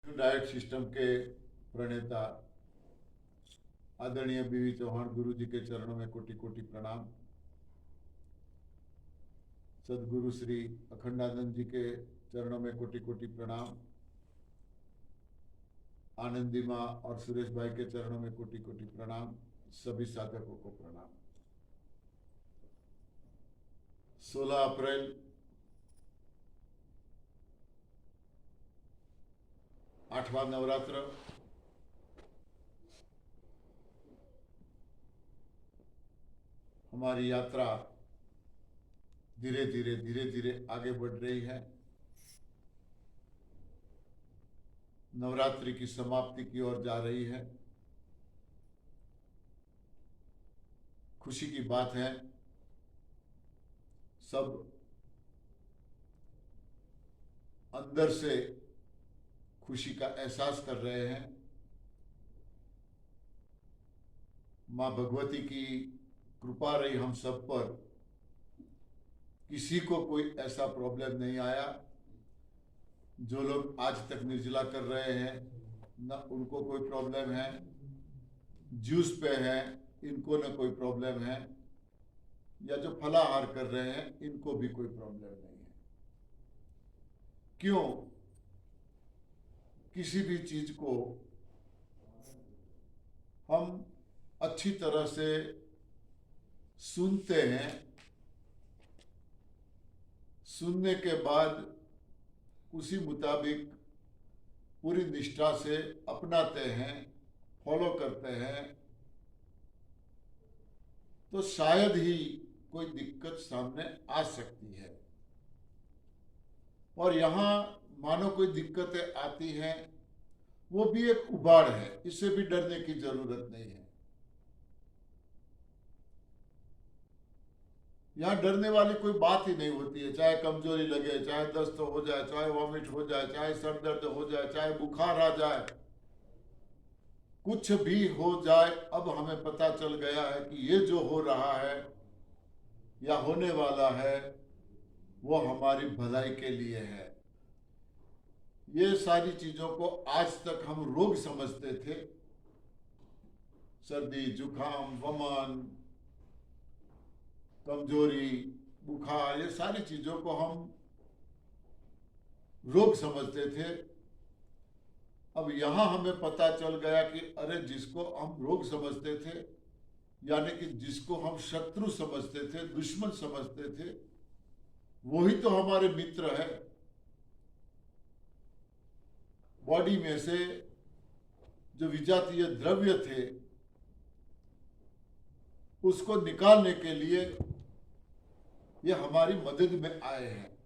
Diet system के प्रणेता आदरणीय बीवी चौहान गुरु जी के चरणों में कोटि कोटि प्रणाम। सदगुरु श्री अखंडानंद जी के चरणों में कोटि कोटि प्रणाम। आनंदी माँ और सुरेश भाई के चरणों में कोटि कोटि प्रणाम। सभी साधकों को प्रणाम। 16 अप्रैल 8वां नवरात्र, हमारी यात्रा धीरे धीरे आगे बढ़ रही है। नवरात्रि की समाप्ति की ओर जा रही है। खुशी की बात है, सब अंदर से खुशी का एहसास कर रहे हैं। माँ भगवती की कृपा रही हम सब पर, किसी को कोई ऐसा प्रॉब्लम नहीं आया। जो लोग आज तक निर्जला कर रहे हैं न उनको कोई प्रॉब्लम है, जूस पे है इनको न कोई प्रॉब्लम है, या जो फलाहार कर रहे हैं इनको भी कोई प्रॉब्लम नहीं है। क्यों? किसी भी चीज को हम अच्छी तरह से सुनते हैं, सुनने के बाद उसी मुताबिक पूरी निष्ठा से अपनाते हैं, फॉलो करते हैं, तो शायद ही कोई दिक्कत सामने आ सकती है। और यहाँ मानो कोई दिक्कतें आती हैं, वो भी एक उबाड़ है, इससे भी डरने की जरूरत नहीं है। यहाँ डरने वाली कोई बात ही नहीं होती है। चाहे कमजोरी लगे, चाहे दस्त हो जाए, चाहे वॉमिट हो जाए, चाहे सर दर्द हो जाए, चाहे बुखार आ जाए, कुछ भी हो जाए, अब हमें पता चल गया है कि ये जो हो रहा है या होने वाला है वो हमारी भलाई के लिए है। ये सारी चीजों को आज तक हम रोग समझते थे। सर्दी, जुकाम, वमन, कमजोरी, बुखार, ये सारी चीजों को हम रोग समझते थे। अब यहां हमें पता चल गया कि अरे जिसको हम रोग समझते थे, यानी कि जिसको हम शत्रु समझते थे, दुश्मन समझते थे, वही तो हमारे मित्र है। बॉडी में से जो विजातीय द्रव्य थे उसको निकालने के लिए ये हमारी मदद में आए हैं।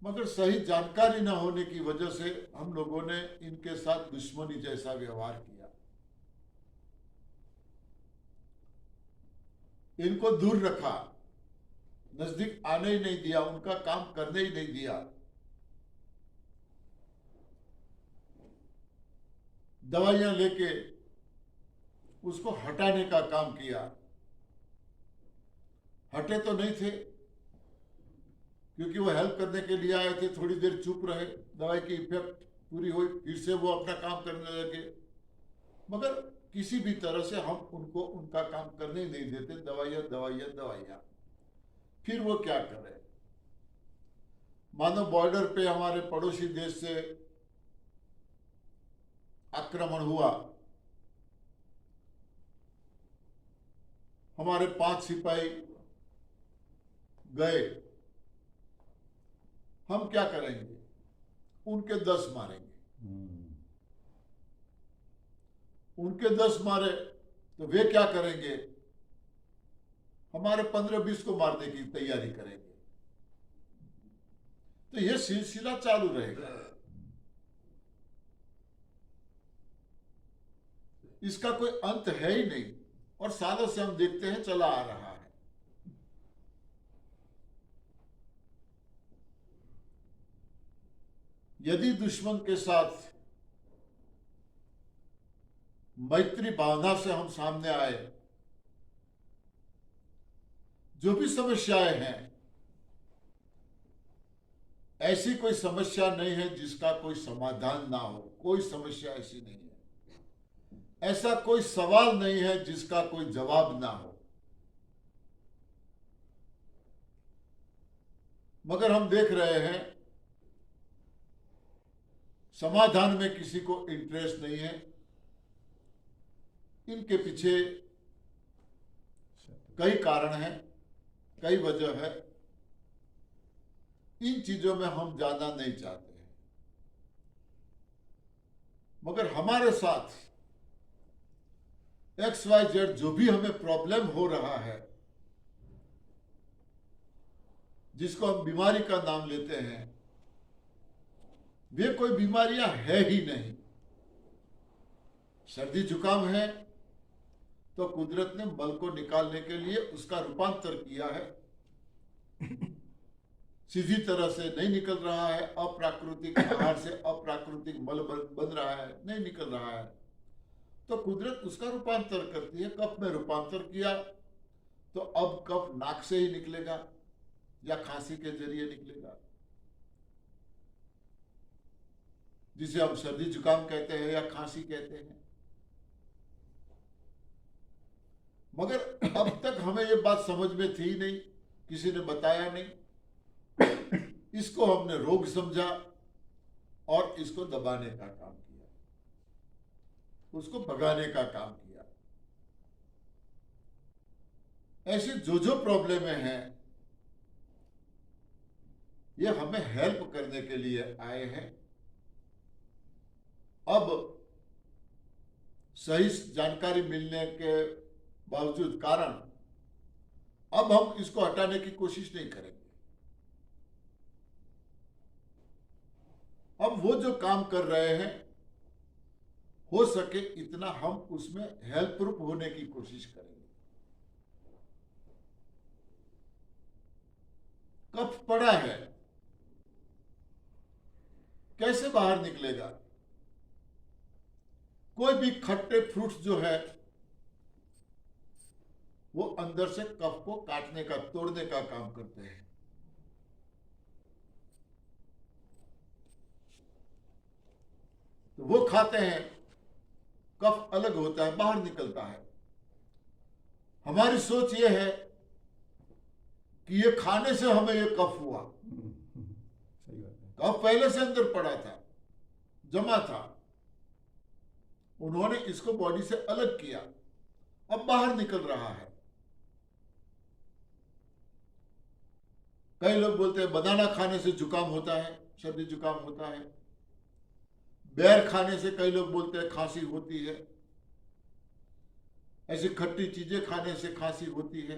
मगर सही जानकारी न होने की वजह से हम लोगों ने इनके साथ दुश्मनी जैसा व्यवहार किया, इनको दूर रखा, नजदीक आने ही नहीं दिया, उनका काम करने ही नहीं दिया। दवाइयां लेके उसको हटाने का काम किया। हटे तो नहीं थे, क्योंकि वो हेल्प करने के लिए आए थे। थोड़ी देर चुप रहे, दवाई की इफेक्ट पूरी हुई, फिर से वो अपना काम करने लगे। मगर किसी भी तरह से हम उनको उनका काम करने ही नहीं देते। दवाइयां दवाइयां दवाइयां। फिर वो क्या करे? मानो बॉर्डर पे हमारे पड़ोसी देश से आक्रमण हुआ, हमारे 5 सिपाही गए, हम क्या करेंगे? उनके 10 मारेंगे। उनके 10 मारे तो वे क्या करेंगे? हमारे 15-20 को मारने की तैयारी करेंगे। तो यह सिलसिला चालू रहेगा। इसका कोई अंत है ही नहीं, और सालों से हम देखते हैं चला आ रहा है। यदि दुश्मन के साथ मैत्री भावना से हम सामने आए, जो भी समस्याएं हैं ऐसी कोई समस्या नहीं है जिसका कोई समाधान ना हो, कोई समस्या ऐसी नहीं है, ऐसा कोई सवाल नहीं है जिसका कोई जवाब ना हो। मगर हम देख रहे हैं समाधान में किसी को इंटरेस्ट नहीं है। इनके पीछे कई कारण हैं, कई वजह है। इन चीजों में हम जाना नहीं चाहते हैं, मगर हमारे साथ XYZ जो भी हमें प्रॉब्लम हो रहा है, जिसको हम बीमारी का नाम लेते हैं, वे कोई बीमारियां है ही नहीं। सर्दी जुकाम है तो कुदरत ने मल को निकालने के लिए उसका रूपांतर किया है। सीधी तरह से नहीं निकल रहा है, अप्राकृतिक आहार से अप्राकृतिक मल बन रहा है, नहीं निकल रहा है, तो कुदरत उसका रूपांतर करती है। कफ में रूपांतर किया तो अब कफ नाक से ही निकलेगा या खांसी के जरिए निकलेगा, जिसे हम सर्दी जुकाम कहते हैं या खांसी कहते हैं। मगर अब तक हमें ये बात समझ में थी नहीं, किसी ने बताया नहीं। इसको हमने रोग समझा और इसको दबाने का काम किया, उसको भगाने का काम किया। ऐसी जो प्रॉब्लमें हैं, ये हमें हेल्प करने के लिए आए हैं। अब सही जानकारी मिलने के बावजूद कारण अब हम इसको हटाने की कोशिश नहीं करेंगे। अब वो जो काम कर रहे हैं, हो सके इतना हम उसमें हेल्प प्रूफ होने की कोशिश करेंगे। कफ पड़ा है, कैसे बाहर निकलेगा? कोई भी खट्टे फ्रूट्स जो है वो अंदर से कफ को काटने का, तोड़ने का काम करते हैं। तो वो खाते हैं, कफ अलग होता है, बाहर निकलता है। हमारी सोच ये है कि ये खाने से हमें ये कफ हुआ। कफ पहले से अंदर पड़ा था, जमा था, उन्होंने इसको बॉडी से अलग किया, अब बाहर निकल रहा है। कई लोग बोलते हैं बनाना खाने से जुकाम होता है, सर्दी जुकाम होता है। बेर खाने से कई लोग बोलते हैं खांसी होती है। ऐसी खट्टी चीजें खाने से खांसी होती है।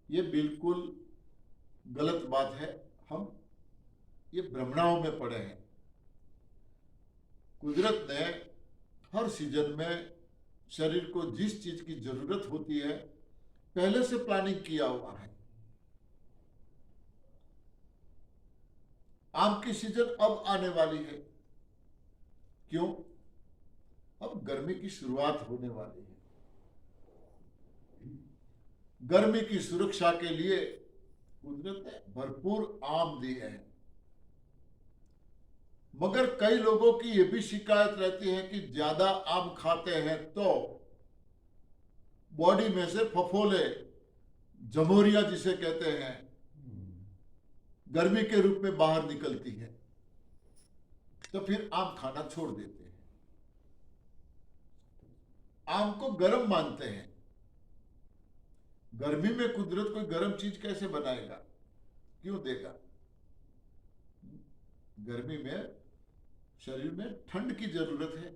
ये बिल्कुल गलत बात है। हम ये भ्रमणाओं में पड़े हैं। कुदरत ने हर सीजन में शरीर को जिस चीज की जरूरत होती है पहले से प्लानिंग किया हुआ है। आम की सीजन अब आने वाली है, क्यों? अब गर्मी की शुरुआत होने वाली है। गर्मी की सुरक्षा के लिए कुदरत ने भरपूर आम दिए हैं। मगर कई लोगों की यह भी शिकायत रहती है कि ज्यादा आम खाते हैं तो बॉडी में से फफोले, जमोरिया जिसे कहते हैं, गर्मी के रूप में बाहर निकलती है, तो फिर आम खाना छोड़ देते हैं। आम को गर्म मानते हैं। गर्मी में कुदरत कोई गर्म चीज कैसे बनाएगा, क्यों देगा? गर्मी में शरीर में ठंड की जरूरत है,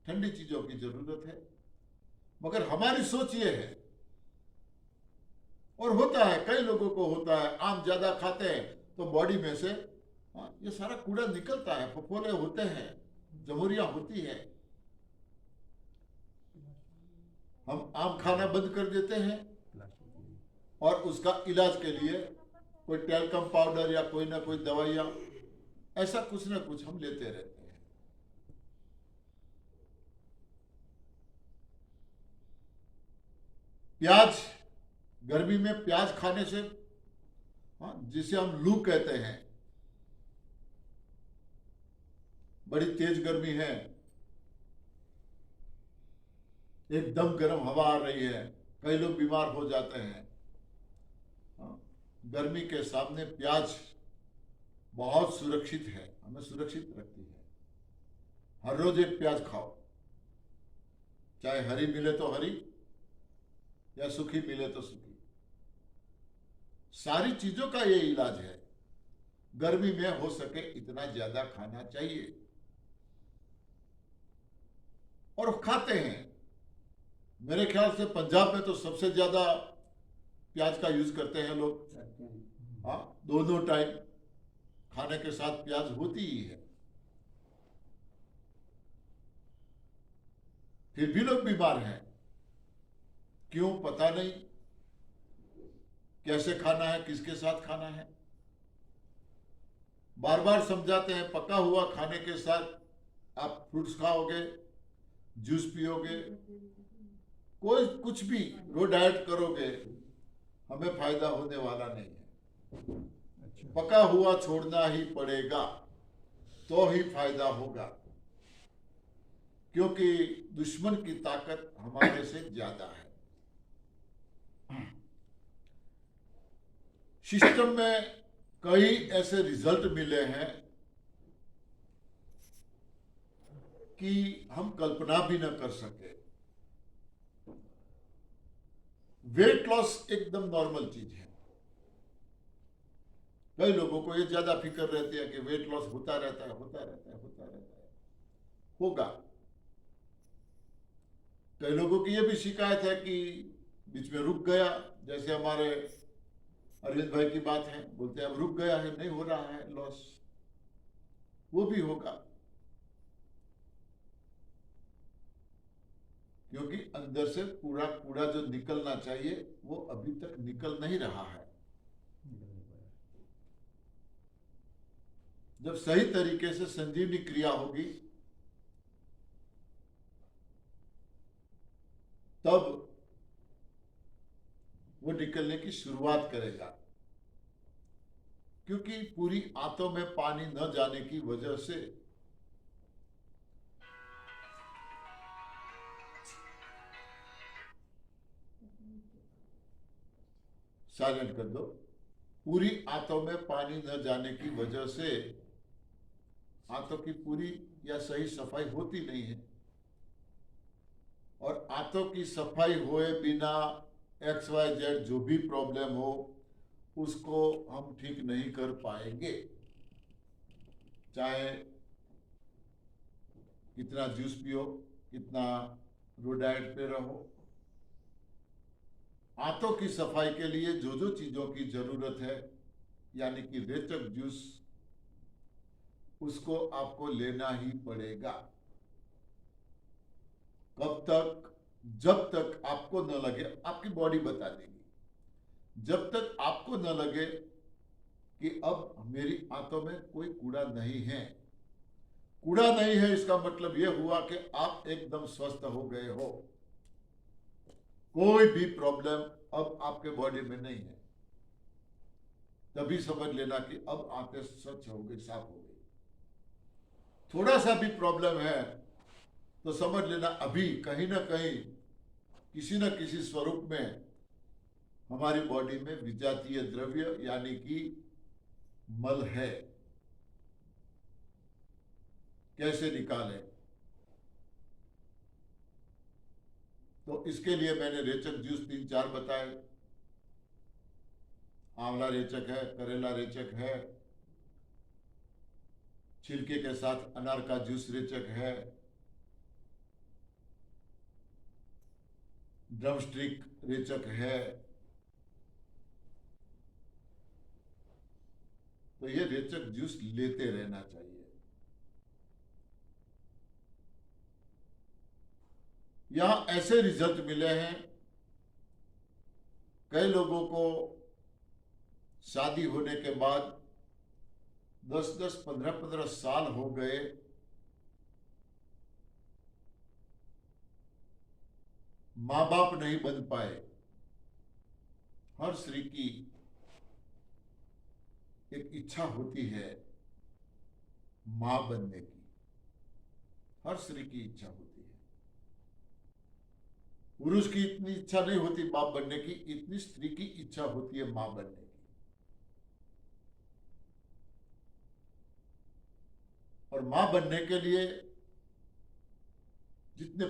ठंडी चीजों की जरूरत है। मगर हमारी सोच ये है, और होता है, कई लोगों को होता है, आम ज्यादा खाते हैं तो बॉडी में से ये सारा कूड़ा निकलता है, फफोले होते हैं, जमोरियां होती है। हम आम खाना बंद कर देते हैं और उसका इलाज के लिए कोई टैल्कम पाउडर या कोई ना कोई दवाइयां, ऐसा कुछ ना कुछ हम लेते रहते हैं। प्याज गर्मी में प्याज खाने से, हाँ, जिसे हम लू कहते हैं, बड़ी तेज गर्मी है, एकदम गर्म हवा आ रही है, कई लोग बीमार हो जाते हैं। हाँ, गर्मी के सामने प्याज बहुत सुरक्षित है, हमें सुरक्षित रखती है। हर रोज एक प्याज खाओ, चाहे हरी मिले तो हरी या सूखी मिले तो सूखी। सारी चीजों का ये इलाज है। गर्मी में हो सके इतना ज्यादा खाना चाहिए, और खाते हैं। मेरे ख्याल से पंजाब में तो सबसे ज्यादा प्याज का यूज करते हैं लोग। हाँ, दोनों टाइम खाने के साथ प्याज होती ही है। फिर भी लोग बीमार हैं, क्यों पता नहीं। कैसे खाना है, किसके साथ खाना है, बार बार समझाते हैं। पका हुआ खाने के साथ आप फ्रूट्स खाओगे, जूस पियोगे, कोई कुछ भी रो डाइट करोगे, हमें फायदा होने वाला नहीं है। पका हुआ छोड़ना ही पड़ेगा, तो ही फायदा होगा, क्योंकि दुश्मन की ताकत हमारे से ज्यादा है। सिस्टम में कई ऐसे रिजल्ट मिले हैं कि हम कल्पना भी न कर सके। वेट लॉस एकदम नॉर्मल चीज है। कई लोगों को ये ज्यादा फिक्र रहती है कि वेट लॉस होता रहता है, होता रहता है, होता रहता है, होगा। कई लोगों की ये भी शिकायत है कि बीच में रुक गया, जैसे हमारे अरविंद भाई की बात है, बोलते हैं अब रुक गया है, नहीं हो रहा है लॉस, वो भी होगा, क्योंकि अंदर से पूरा कूड़ा जो निकलना चाहिए वो अभी तक निकल नहीं रहा है। जब सही तरीके से संजीवनी क्रिया होगी, तब वो निकलने की शुरुआत करेगा। क्योंकि पूरी आंतों में पानी न जाने की वजह से साइलेंट कर दो। पूरी आंतों में पानी न जाने की वजह से आंतों की पूरी या सही सफाई होती नहीं है, और आंतों की सफाई हुए बिना XYZ जो भी प्रॉब्लम हो उसको हम ठीक नहीं कर पाएंगे, चाहे कितना जूस पियो, कितना रो डाइट पे रहो। आंतों की सफाई के लिए जो जो चीजों की जरूरत है, यानी कि रेचक जूस, उसको आपको लेना ही पड़ेगा। कब तक? जब तक आपको न लगे, आपकी बॉडी बता देगी, जब तक आपको न लगे कि अब मेरी आंतों में कोई कूड़ा नहीं है। कूड़ा नहीं है इसका मतलब यह हुआ कि आप एकदम स्वस्थ हो गए हो, कोई भी प्रॉब्लम अब आपके बॉडी में नहीं है। तभी समझ लेना कि अब आंतें स्वच्छ हो गई, साफ हो गई। थोड़ा सा भी प्रॉब्लम है तो समझ लेना अभी कहीं ना कहीं किसी न किसी स्वरूप में हमारी बॉडी में विजातीय द्रव्य यानी कि मल है। कैसे निकालें? तो इसके लिए मैंने रेचक जूस 3-4 बताए। आंवला रेचक है, करेला रेचक है, छिलके के साथ अनार का जूस रेचक है, ड्रमस्टिक रेचक है। तो ये रेचक जूस लेते रहना चाहिए। यहां ऐसे रिजल्ट मिले हैं, कई लोगों को शादी होने के बाद 10-10, 15-15 साल हो गए, मां बाप नहीं बन पाए। हर स्त्री की एक इच्छा होती है मां बनने की। हर स्त्री की इच्छा होती है। पुरुष की इतनी इच्छा नहीं होती बाप बनने की, इतनी स्त्री की इच्छा होती है मां बनने की। और मां बनने के लिए इतने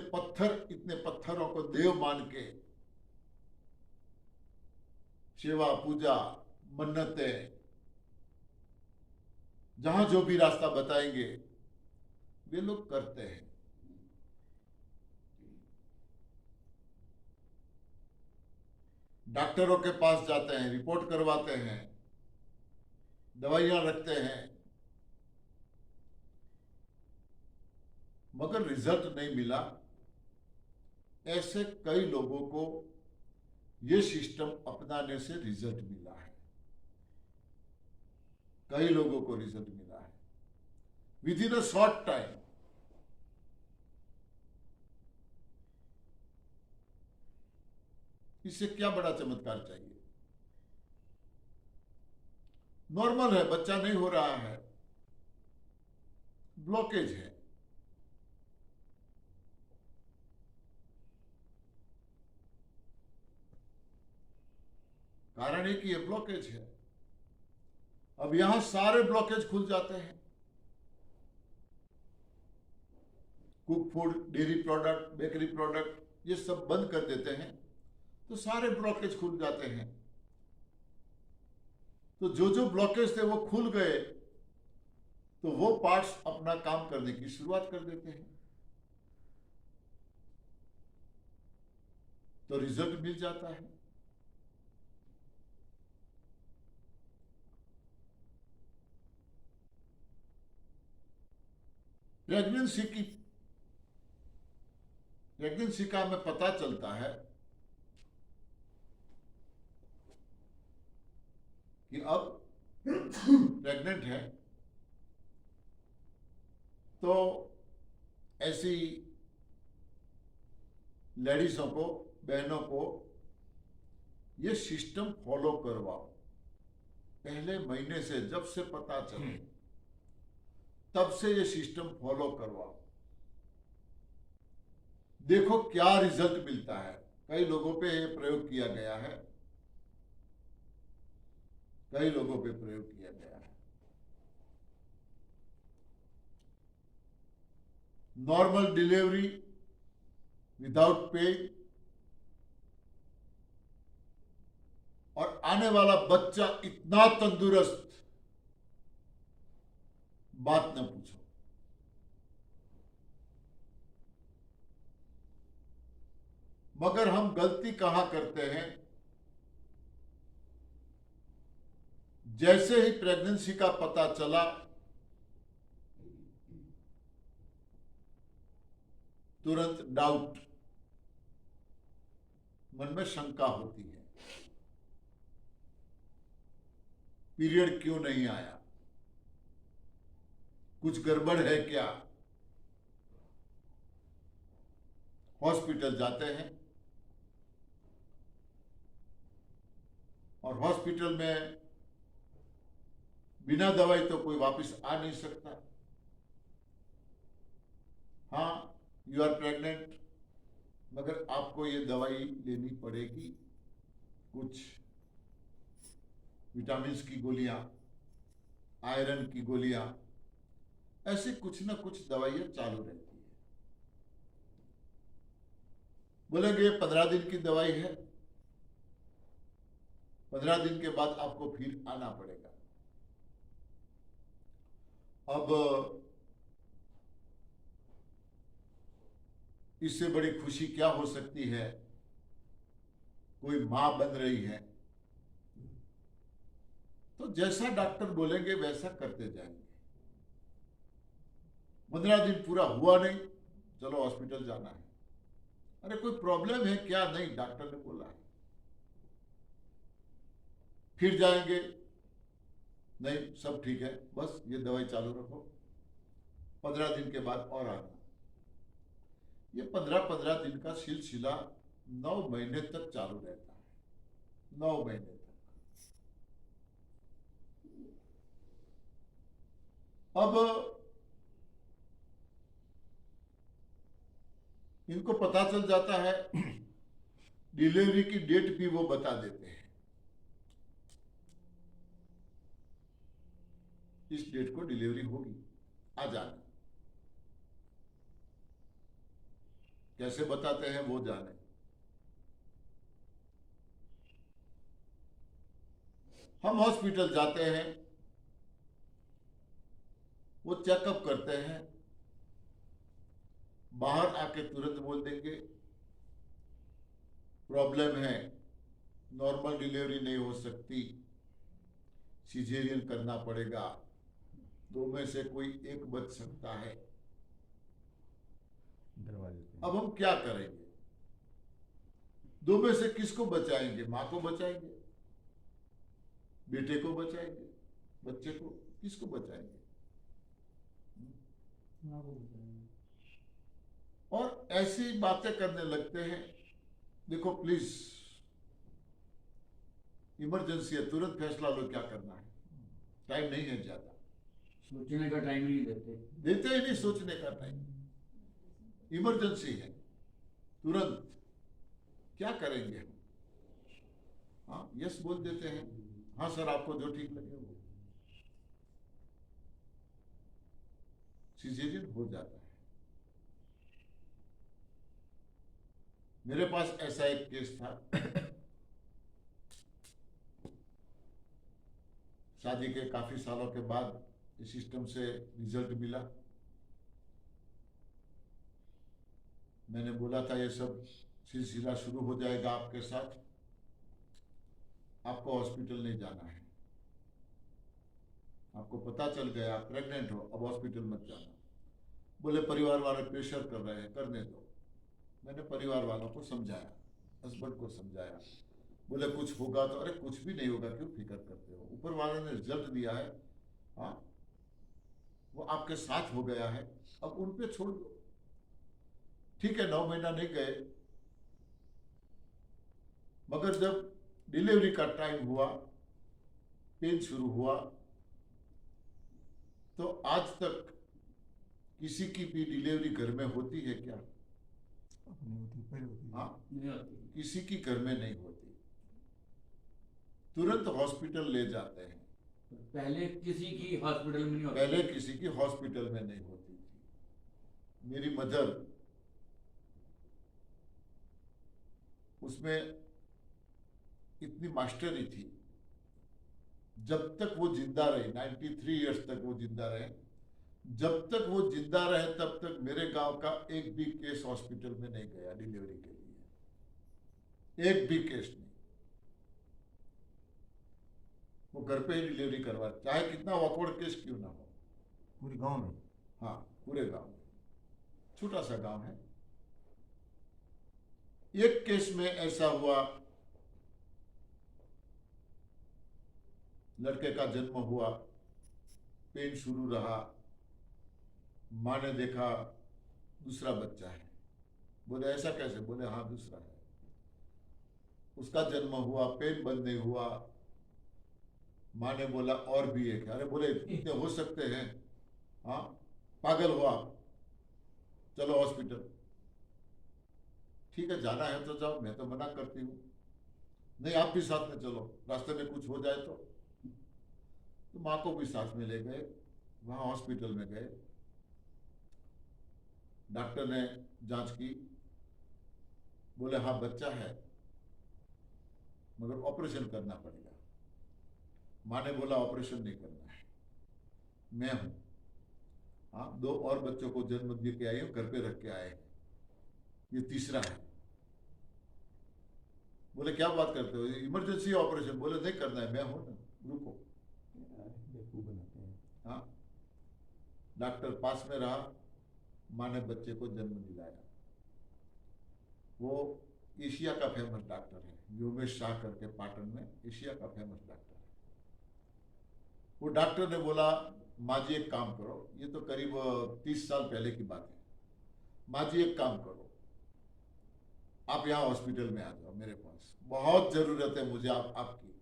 पत्थरों को देव मान के सेवा पूजा मन्नतें, जहां जो भी रास्ता बताएंगे वे लोग करते हैं। डॉक्टरों के पास जाते हैं, रिपोर्ट करवाते हैं, दवाइयां रखते हैं, मगर रिजल्ट नहीं मिला। ऐसे कई लोगों को ये सिस्टम अपनाने से रिजल्ट मिला है। कई लोगों को रिजल्ट मिला है with in a short time. इससे क्या बड़ा चमत्कार चाहिए। नॉर्मल है, बच्चा नहीं हो रहा है, ब्लॉकेज है। कारण है कि ये ब्लॉकेज है। अब यहां सारे ब्लॉकेज खुल जाते हैं। Cook food, dairy product, bakery product, ये सब बंद कर देते हैं तो सारे ब्लॉकेज खुल जाते हैं। तो जो जो ब्लॉकेज थे वो खुल गए, तो वो पार्ट्स अपना काम करने की शुरुआत कर देते हैं, तो रिजल्ट मिल जाता है। प्रेगनेंसी का हमें पता चलता है कि अब प्रेग्नेंट है, तो ऐसी लेडीजों को, बहनों को ये सिस्टम फॉलो करवाओ। पहले महीने से जब से पता चले तब से ये सिस्टम फॉलो करवाओ। देखो क्या रिजल्ट मिलता है। कई लोगों पे ये प्रयोग किया गया है, कई लोगों पे प्रयोग किया गया है। नॉर्मल डिलीवरी विदाउट पेन, और आने वाला बच्चा इतना तंदुरुस्त, बात न पूछो। मगर हम गलती कहां करते हैं, जैसे ही प्रेगनेंसी का पता चला तुरंत डाउट, मन में शंका होती है, पीरियड क्यों नहीं आया, कुछ गड़बड़ है क्या। हॉस्पिटल जाते हैं और हॉस्पिटल में बिना दवाई तो कोई वापस आ नहीं सकता। हाँ, यू आर प्रेग्नेंट, मगर आपको ये दवाई लेनी पड़ेगी। कुछ विटामिन्स की गोलियां, आयरन की गोलियां, ऐसे कुछ ना कुछ दवाइयां चालू रहती है। बोलेंगे 15 दिन की दवाई है, 15 दिन के बाद आपको फिर आना पड़ेगा। अब इससे बड़ी खुशी क्या हो सकती है। कोई मां बन रही है तो जैसा डॉक्टर बोलेंगे वैसा करते जाएंगे। 15 दिन पूरा हुआ नहीं, चलो हॉस्पिटल जाना है। अरे कोई प्रॉब्लम है क्या, नहीं डॉक्टर ने बोला है। फिर जाएंगे, नहीं सब ठीक है, बस ये दवाई चालू रखो, 15 दिन के बाद और आना। ये 15-15 दिन का सिलसिला 9 महीने तक चालू रहता है। 9 महीने तक। अब इनको पता चल जाता है, डिलीवरी की डेट भी वो बता देते हैं, इस डेट को डिलीवरी होगी, आ जाना। कैसे बताते हैं वो जाने। हम हॉस्पिटल जाते हैं, वो चेकअप करते हैं, बाहर आके तुरंत बोल देंगे प्रॉब्लम है, नॉर्मल डिलीवरी नहीं हो सकती, सिजेरियन करना पड़ेगा, 2 में से कोई एक बच सकता है। अब हम क्या करेंगे? 2 में से किसको बचाएंगे? माँ को बचाएंगे, बेटे को बचाएंगे, बच्चे को? किसको बचाएंगे? माँ को बताएंगे। और ऐसी बातें करने लगते हैं। देखो प्लीज, इमरजेंसी है, तुरंत फैसला लो क्या करना है, टाइम नहीं है ज्यादा। सोचने का टाइम नहीं देते। देते ही नहीं सोचने का टाइम, इमरजेंसी है, तुरंत क्या करेंगे हम? हाँ, यस बोल देते हैं, हाँ सर आपको जो ठीक लगे वो। सिजेरियन हो जाता है। मेरे पास ऐसा एक केस था, शादी के काफी सालों के बाद इस सिस्टम से रिजल्ट मिला। मैंने बोला था ये सब सिलसिला शुरू हो जाएगा आपके साथ, आपको हॉस्पिटल नहीं जाना है, आपको पता चल गया आप प्रेग्नेंट हो, अब हॉस्पिटल मत जाना। बोले परिवार वाले प्रेशर कर रहे हैं, करने दो। मैंने परिवार वालों को समझाया, हस्बैंड को समझाया। बोले कुछ होगा तो, अरे कुछ भी नहीं होगा, क्यों फिक्र करते हो, ऊपर वाले ने रिजल्ट दिया है, हाँ वो आपके साथ हो गया है, अब उन पे छोड़ दो। ठीक है, 9 महीना नहीं गए, मगर जब डिलीवरी का टाइम हुआ, पेन शुरू हुआ, तो आज तक किसी की भी डिलीवरी घर में होती है क्या? नहीं होती, पहले होती है। हाँ, नहीं होती। किसी की घर में नहीं होती, तुरंत हॉस्पिटल ले जाते हैं। पहले किसी की हॉस्पिटल में नहीं होती। पहले किसी की हॉस्पिटल में नहीं होती थी। मेरी मदर, उसमें इतनी मास्टरी थी, जब तक वो जिंदा रही, 93 इयर्स तक वो जिंदा रहे, जब तक वो जिंदा रहे तब तक मेरे गांव का एक भी केस हॉस्पिटल में नहीं गया डिलीवरी के लिए, एक भी केस नहीं। वो घर पे ही डिलीवरी करवा, चाहे कितना ऑकवर्ड केस क्यों ना हो। पूरे गांव में। हाँ, पूरे गांव में, छोटा सा गांव है। एक केस में ऐसा हुआ, लड़के का जन्म हुआ, पेन शुरू रहा, माँ ने देखा दूसरा बच्चा है। बोले ऐसा कैसे? बोले हाँ दूसरा है। उसका जन्म हुआ, पेन बंद नहीं हुआ, माँ ने बोला और भी एक। अरे बोले इतने हो सकते हैं? हाँ, पागल हुआ, चलो हॉस्पिटल। ठीक है, जाना है तो जाओ, मैं तो मना करती हूँ। नहीं आप भी साथ में चलो, रास्ते में कुछ हो जाए तो माँ को भी साथ में ले गए, वहां हॉस्पिटल में गए। डॉक्टर ने जांच की, बोले हाँ बच्चा है, मगर ऑपरेशन करना पड़ेगा। माँ ने बोला ऑपरेशन नहीं करना है, मैं हूं। हाँ, 2 और बच्चों को जन्म दे के आई हूं, घर पे रख के आए हैं, ये तीसरा है। बोले क्या बात करते हो, इमरजेंसी ऑपरेशन? बोले नहीं करना है, मैं हूं ना, रुको। बेवकूफ बनाते हैं। हाँ, डॉक्टर पास में रहा, माँ ने बच्चे को जन्म दिलाया। वो एशिया का फेमस डॉक्टर है, योगेश शाह करके, पाटन में एशिया का फेमस डॉक्टर है। वो डॉक्टर ने बोला माँ जी एक काम करो, ये तो करीब 30 साल पहले की बात है। माँ जी एक काम करो, आप यहाँ हॉस्पिटल में आ जाओ मेरे पास, बहुत जरूरत है मुझे आपकी।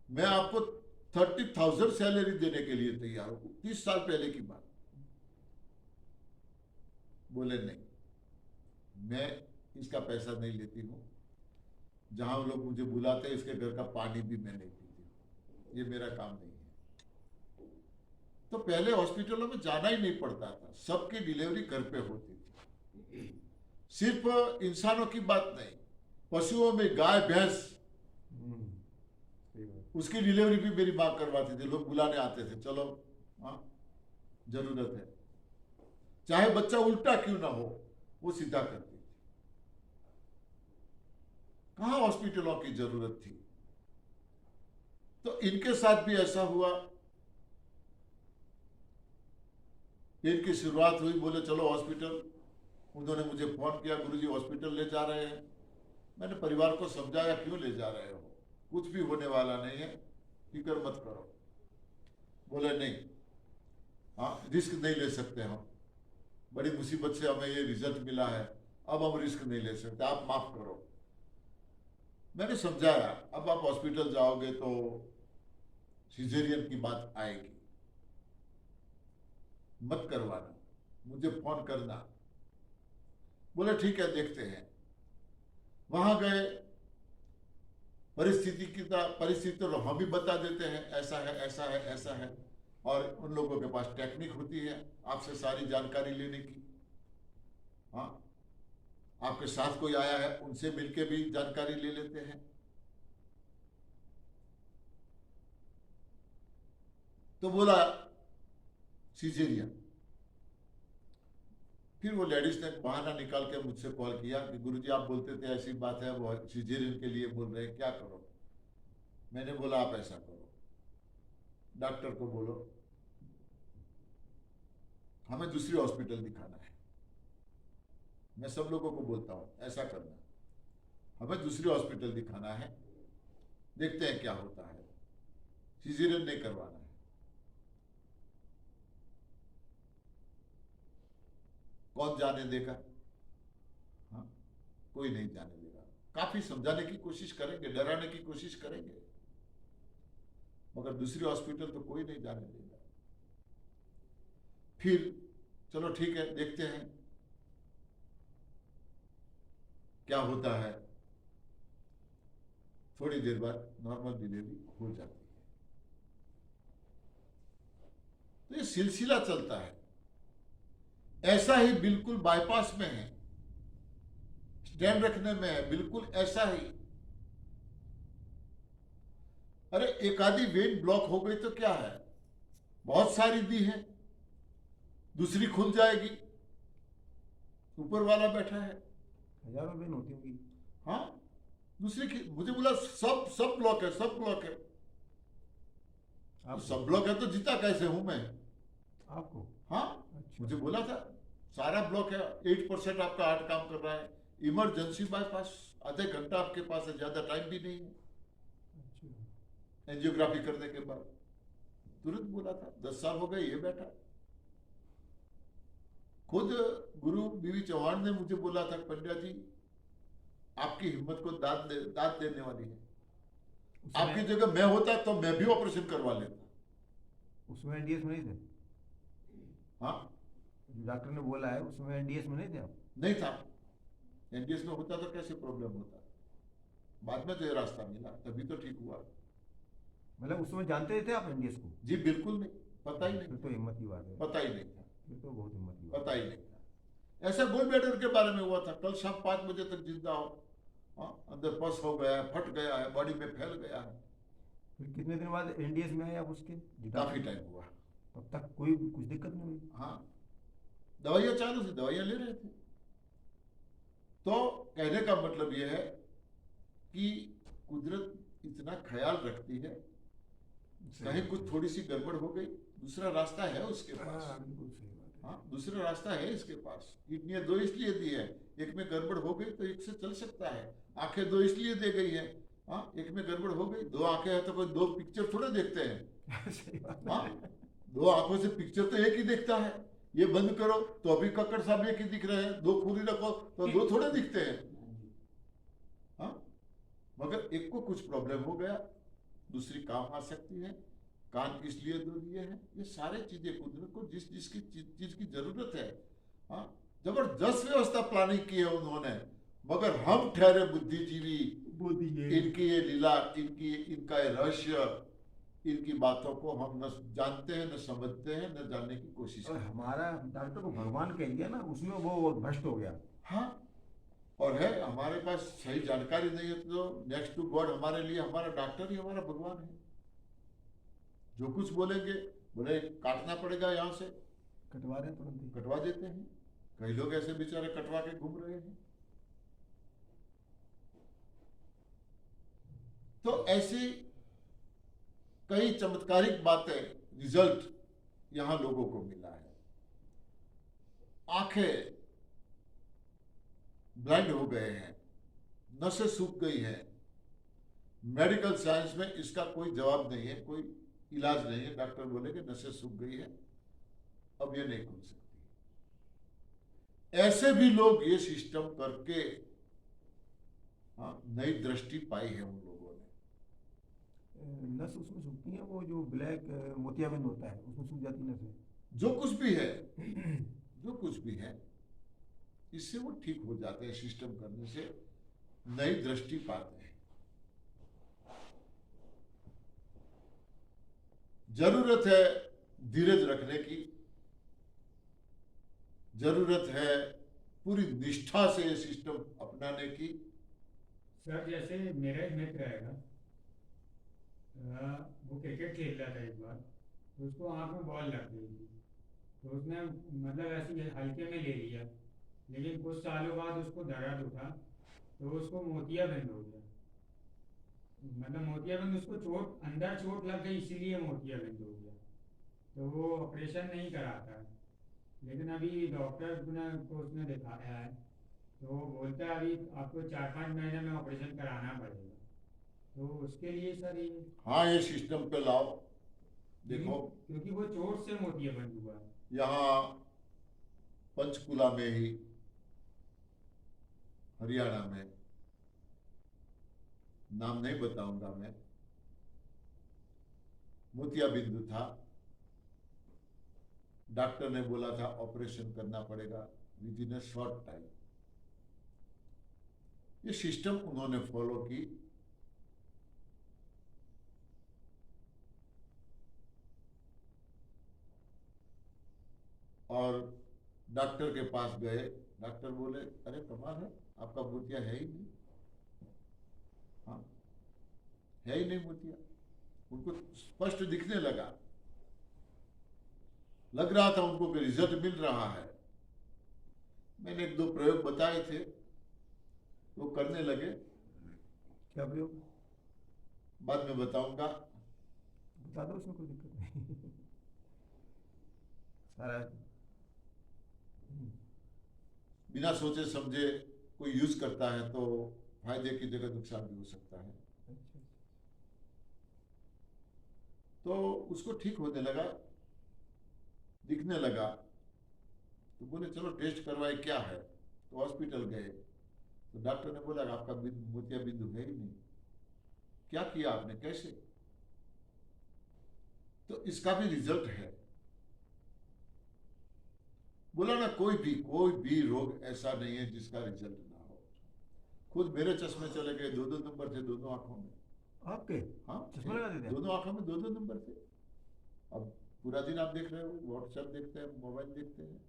मैं आपको 30,000 सैलरी देने के लिए तैयार हूं, 30 साल पहले की बात। बोले नहीं, मैं इसका पैसा नहीं लेती हूं, जहां लोग मुझे बुलाते हैं इसके घर का पानी भी मैं नहीं पीती हूं, ये मेरा काम नहीं है। तो पहले हॉस्पिटलों में जाना ही नहीं पड़ता था, सबकी डिलीवरी घर पे होती थी। सिर्फ इंसानों की बात नहीं, पशुओं में गाय भैंस, सही बात। उसकी डिलीवरी भी मेरी मां करवाती थी। लोग बुलाने आते थे, चलो हाँ जरूरत है, चाहे बच्चा उल्टा क्यों ना हो वो सीधा करती थी। कहां हॉस्पिटलों की जरूरत थी। तो इनके साथ भी ऐसा हुआ। इनकी शुरुआत हुई, बोले चलो हॉस्पिटल। उन्होंने मुझे फोन किया, गुरुजी हॉस्पिटल ले जा रहे हैं। मैंने परिवार को समझाया, क्यों ले जा रहे हो, कुछ भी होने वाला नहीं है, फिक्र मत करो। बोले नहीं, हाँ रिस्क नहीं ले सकते हम, बड़ी मुसीबत से हमें ये रिजल्ट मिला है, अब हम रिस्क नहीं ले सकते, आप माफ करो। मैंने समझाया, अब आप हॉस्पिटल जाओगे तो सिजेरियन की बात आएगी, मत करवाना, मुझे फोन करना। बोले ठीक है देखते हैं। वहां गए, परिस्थिति तो हम भी बता देते हैं, ऐसा है ऐसा है ऐसा है, और उन लोगों के पास टेक्निक होती है आपसे सारी जानकारी लेने की। हाँ, आपके साथ कोई आया है उनसे मिलके भी जानकारी ले लेते हैं। तो बोला सिजेरियन। फिर वो लेडीज ने बहाना निकाल के मुझसे कॉल किया कि गुरुजी आप बोलते थे ऐसी बात है, वो सिजेरियन के लिए बोल रहे हैं, क्या करो। मैंने बोला आप ऐसा करो, डॉक्टर को बोलो हमें दूसरी हॉस्पिटल दिखाना है। मैं सब लोगों को बोलता हूं ऐसा करना, हमें दूसरी हॉस्पिटल दिखाना है, देखते हैं क्या होता है, सिजेरियन नहीं करवाना है। कौन जाने देगा, हाँ कोई नहीं जाने देगा। काफी समझाने की कोशिश करेंगे, डराने की कोशिश करेंगे, मगर दूसरी हॉस्पिटल तो कोई नहीं जाने देगा। फिर चलो ठीक है देखते हैं क्या होता है। थोड़ी देर बाद नॉर्मल डिलीवरी हो जाती है। तो ये सिलसिला चलता है। ऐसा ही बिल्कुल बाईपास में है, स्टैंड रखने में है, बिल्कुल ऐसा ही। अरे एक आधी वेन ब्लॉक हो गई तो क्या है, बहुत सारी दी है, दूसरी खुल जाएगी, ऊपर वाला बैठा है। हजारों बेन होती होंगी। हाँ दूसरी की, मुझे बोला सब ब्लॉक है, सब ब्लॉक है। आप सब ब्लॉक है तो जीता कैसे हूं मैं। आपको हाँ अच्छा। मुझे बोला था सारा ब्लॉक है, 8% आपका हार्ट काम कर रहा है, इमरजेंसी बाईपास, आधे घंटा आपके पास है, ज्यादा टाइम भी नहीं है। अच्छा। एंजियोग्राफी करने के बाद तुरंत बोला था। 10 साल हो गए ये बैठा। खुद गुरु बीवी चौहान ने मुझे बोला था पंड्या जी आपकी हिम्मत को दाद देने वाली है, आपकी जगह मैं होता तो मैं भी ऑपरेशन करवा लेता। उसमें एनडीएस में नहीं थे, हाँ जो डॉक्टर ने बोला है उसमें एनडीएस में नहीं थे आप? नहीं था। एनडीएस में होता तो कैसे प्रॉब्लम होता, बाद में तो ये रास्ता मिला तभी तो ठीक हुआ। मतलब उस समय जानते थे आप एनडीएस को? जी बिल्कुल नहीं, पता ही फिर नहीं, तो हिम्मत की बात है, पता ही नहीं था, फिर तो बहुत हिम्मत की बात पता ही नहीं था। ऐसा गोल ब्लैडर के बारे में हुआ था, कल शाम 5 बजे तक जिंदा हो, हाँ अंदर पस हो गया है, फट गया है, बॉडी में फैल गया है। फिर कितने दिन बाद एनडीएस में आए आप उसके? काफी टाइम हुआ। तब तक कोई कुछ दिक्कत नहीं हुई? हाँ दवाइयाँ चालू थी, दवाइयाँ ले रहे थे। तो कहने का मतलब यह है कि कुदरत इतना ख्याल रखती है, कहीं कुछ थोड़ी सी गड़बड़ हो गई, दूसरा रास्ता है उसके पास। हाँ, बिल्कुल सही बात है। हाँ दूसरा रास्ता है इसके पास। किडनियां 2 इसलिए दी है, एक में गड़बड़ हो गई तो एक से चल सकता है। आंखें 2 इसलिए दे गई है, हाँ एक में गड़बड़ हो गई, 2 आंखें हैं तो कोई 2 पिक्चर थोड़े देखते हैं। सही बात हाँ है। 2 आंखों से पिक्चर तो एक ही देखता है, ये बंद करो तो अभी कक्कड़ साहब एक ही दिख रहे हैं, दो खुली रखो तो दो थोड़े दिखते हैं। हाँ, मगर एक को कुछ प्रॉब्लम हो गया, दूसरी काम आ सकती है। कान इसलिए दो दिए हैं, ये सारे चीजें कुदरत को जिस जिसकी चीज की जरूरत है, हाँ, जबरदस्त व्यवस्था प्लानिंग की है उन्होंने। मगर हम ठहरे बुद्धिजीवी, इनकी ये लीला, इनका ये रहस्य, इनकी बातों को हम न जानते हैं, न समझते हैं, न जानने की कोशिश और करते हैं। हमारा डॉक्टर को भगवान कह दिया ना, उसमें वो भ्रष्ट हो गया। हाँ, और है हमारे पास सही जानकारी नहीं है तो नेक्स्ट टू गॉड हमारे लिए हमारा डॉक्टर ही हमारा भगवान है। जो कुछ बोलेंगे, बोले काटना पड़ेगा यहाँ से, कटवा रहे हैं तुरंत ही। कटवा देते हैं। कई लोग ऐसे बेचारे कटवा के घूम रहे हैं। तो ऐसी कई चमत्कारिक बातें, रिजल्ट यहां लोगों को मिला है। आंखें ब्लाइंड हो गए हैं, नसें सूख गई हैं। मेडिकल साइंस में इसका कोई जवाब नहीं है, कोई इलाज नहीं है। डॉक्टर बोलेंगे नसें सूख गई है, अब ये नहीं खुल सकती। ऐसे भी लोग ये सिस्टम करके, हाँ, नई दृष्टि पाई है उन लोगों ने। नस उसमें सूखती है, वो जो ब्लैक मोतियाबिंद होता है उसमें सूख जाती नस है। जो कुछ भी है, जो कुछ भी है, इससे वो ठीक हो जाते हैं। सिस्टम करने से नई दृष्टि पाते हैं। जरूरत है धीरज रखने की, जरूरत है पूरी निष्ठा से ये सिस्टम अपनाने की। सर जैसे मेरा एक मित्र है वो क्रिकेट खेल रहा था एक बार, तो उसको आँख में बॉल लग गई थी, तो उसने मतलब ऐसे ही हल्के में ले लिया, लेकिन कुछ सालों बाद उसको दर्द उठा तो उसको मोतियाबिंद हो गया। मतलब मोतियाबिंद, उसको चोट, अंदर चोट लग गई इसीलिए मोतियाबिंद हो गया। तो वो ऑपरेशन नहीं कराता है, लेकिन अभी डॉक्टर ने को उसने दिखाया है, तो वो बोलता है अभी आपको 4-5 महीने में ऑपरेशन कराना पड़ेगा। तो उसके लिए सर ये, हाँ, ये सिस्टम पे लाओ। देखो, क्योंकि वो चोट से मोतियाबिंद हुआ है। यहाँ पंचकुला में ही, हरियाणा में, नाम नहीं बताऊंगा मैं, मोतियाबिंद था। डॉक्टर ने बोला था ऑपरेशन करना पड़ेगा with in A short time. ये सिस्टम उन्होंने फॉलो की। और डॉक्टर के पास गए, डॉक्टर बोले अरे कमाल है, आपका मोतिया है ही नहीं। हाँ, है ही नहीं मोतिया। उनको स्पष्ट दिखने लगा, लग रहा था उनको कि रिजल्ट मिल रहा है। मैंने 1-2 प्रयोग बताए थे, वो करने लगे। क्या प्रयोग? बाद में बताऊंगा। बता दो, उसमें कोई दिक्कत नहीं। सारा बिना सोचे समझे कोई यूज करता है तो फायदे की जगह नुकसान भी हो सकता है। अच्छा। तो उसको ठीक होने लगा, दिखने लगा। तो बोले चलो टेस्ट करवाए क्या है। तो हॉस्पिटल गए, तो डॉक्टर ने बोला आपका मोतिया बिंदु है ही नहीं। क्या किया आपने, कैसे? तो इसका भी रिजल्ट है। बोला ना, कोई भी रोग ऐसा नहीं है जिसका रिजल्ट ना हो। खुद मेरे चश्मे चले गए, 2-2 नंबर थे दोनों आंखों में। आपके हाँ, चश्मा लगा देते हैं? दोनों आंखों में 2-2 नंबर थे। अब पूरा दिन आप देख रहे हो, व्हाट्सएप देखते हैं, मोबाइल देखते हैं।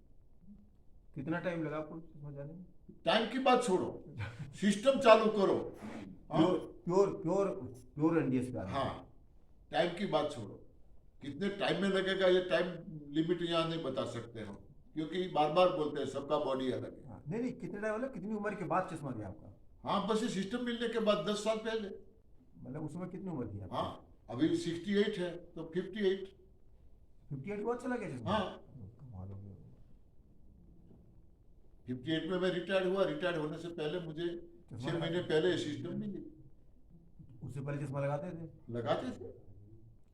कितना टाइम लगा आपको चश्मा जाने में? टाइम की बात छोड़ो, सिस्टम चालू करो। हाँ, प्योर प्योर प्योर एनडीएस का। हाँ, टाइम की बात छोड़ो, कितने टाइम में लगेगा ये टाइम लिमिट यहाँ नहीं बता सकते हम, क्योंकि बार बार बोलते हैं सबका बॉडी अलग है। हाँ, नहीं कितने टाइम वाला, कितनी उम्र के बाद चश्मा गया आपका? हाँ, बस ये सिस्टम मिलने के बाद 10 साल पहले। मतलब उस समय कितनी उम्र थी आपकी? हाँ, अभी 68 है तो 58। 58 के बाद चला गया चश्मा? हाँ, कमाल हो गया। 58 में मैं रिटायर्ड हुआ। रिटायर्ड होने से पहले मुझे 6 महीने पहले ये सिस्टम मिली। उससे पहले चश्मा लगाते थे? लगाते थे।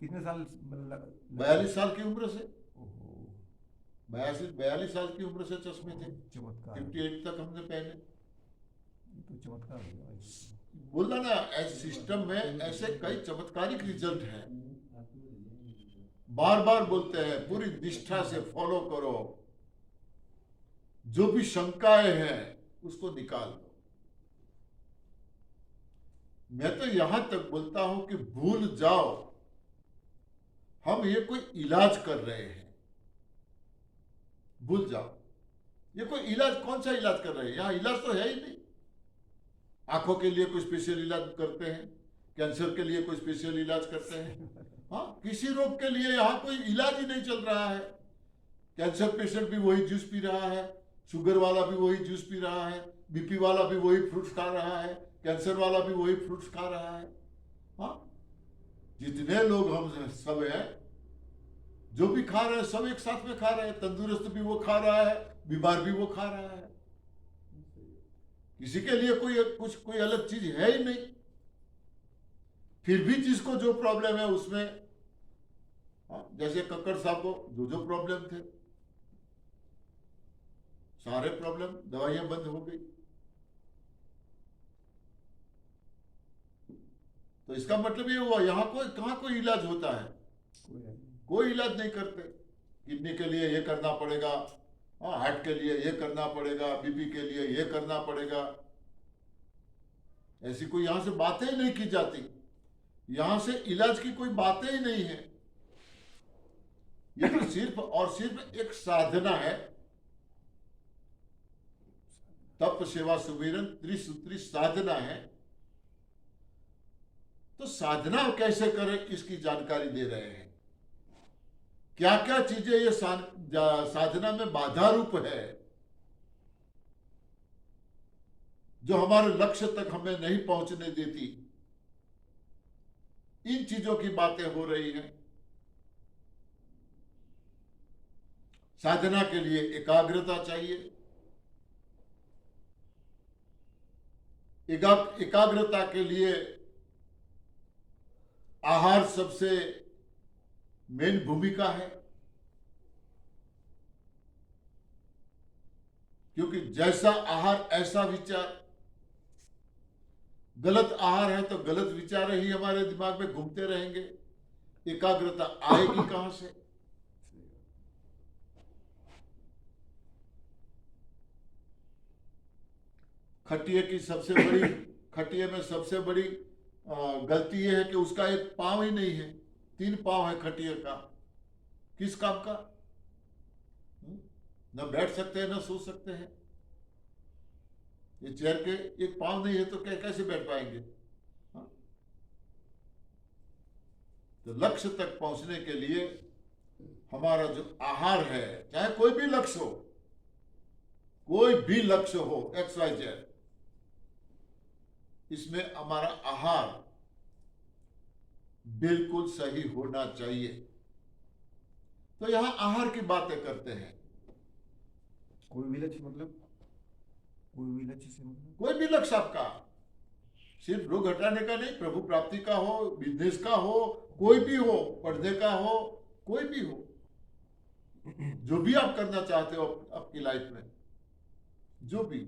कितने साल मतलब 42 साल की उम्र से। ओहो। 42 साल की उम्र से चश्मे थे, चमत्कार, 58 तक हमने पहने। ये तो चमत्कार हो गया भाई। बोला ना, ऐसे सिस्टम में ऐसे कई चमत्कारिक रिजल्ट हैं। बार बार बोलते हैं पूरी निष्ठा से फॉलो करो, जो भी शंकाएं हैं उसको निकाल दो। मैं तो यहां तक बोलता हूं कि भूल जाओ हम ये कोई इलाज कर रहे हैं, भूल जाओ। ये कोई इलाज, कौन सा इलाज कर रहे हैं? यहां इलाज तो है ही नहीं। आंखों के लिए कोई स्पेशल इलाज करते हैं, कैंसर के लिए कोई स्पेशल इलाज करते हैं, हाँ, किसी रोग के लिए यहां कोई इलाज ही नहीं चल रहा है। कैंसर पेशेंट भी वही जूस पी रहा है, शुगर वाला भी वही जूस पी रहा है, बीपी वाला भी वही फ्रूट्स खा रहा है, कैंसर वाला भी वही फ्रूट्स खा रहा है। हाँ, जितने लोग हम सब हैं, जो भी खा रहे हैं सब एक साथ में खा रहे हैं। तंदुरुस्त भी वो खा रहा है, बीमार भी वो खा रहा है। किसी के लिए कोई अलग चीज है ही नहीं। फिर भी जिसको जो प्रॉब्लम है उसमें, जैसे कक्कड़ साहब को जो प्रॉब्लम थे, सारे प्रॉब्लम, दवाइयां बंद हो गई। तो इसका मतलब ये हुआ यहां कहां कोई इलाज होता है? कोई इलाज नहीं करते। किडनी के लिए ये करना पड़ेगा, हार्ट के लिए ये करना पड़ेगा, बीपी के लिए ये करना पड़ेगा। ऐसी कोई यहां से बातें ही नहीं की जाती। यहां से इलाज की कोई बातें ही नहीं है। ये तो सिर्फ और सिर्फ एक साधना है। तप सेवा सुमिरन त्रिसूत्री साधना है। तो साधना कैसे करें इसकी जानकारी दे रहे हैं। क्या क्या चीजें ये साधना में बाधा रूप है, जो हमारे लक्ष्य तक हमें नहीं पहुंचने देती। इन चीजों की बातें हो रही हैं। साधना के लिए एकाग्रता चाहिए। एकाग्रता के लिए आहार सबसे मेन भूमिका है, क्योंकि जैसा आहार ऐसा विचार। गलत आहार है तो गलत विचार ही हमारे दिमाग में घूमते रहेंगे। एकाग्रता आएगी कहां से? खटिए में सबसे बड़ी गलती यह है कि उसका एक पांव ही नहीं है, 3 पांव है खटिए का। किस काम का? न बैठ सकते हैं, न सो सकते हैं। ये चेयर के एक पांव नहीं है तो कैसे बैठ पाएंगे? हाँ? तो लक्ष्य तक पहुंचने के लिए हमारा जो आहार है, चाहे कोई भी लक्ष्य हो, कोई भी लक्ष्य हो, XYZ, इसमें हमारा आहार बिल्कुल सही होना चाहिए। तो यहां आहार की बातें करते हैं। कोई भी लक्ष्य मतलब, कोई भी लक्ष्य से मतलब, कोई भी लक्ष्य आपका, सिर्फ रोग हटाने का नहीं, प्रभु प्राप्ति का हो, बिजनेस का हो, कोई भी हो, पढ़ने का हो, कोई भी हो, जो भी आप करना चाहते हो आपकी लाइफ में, जो भी।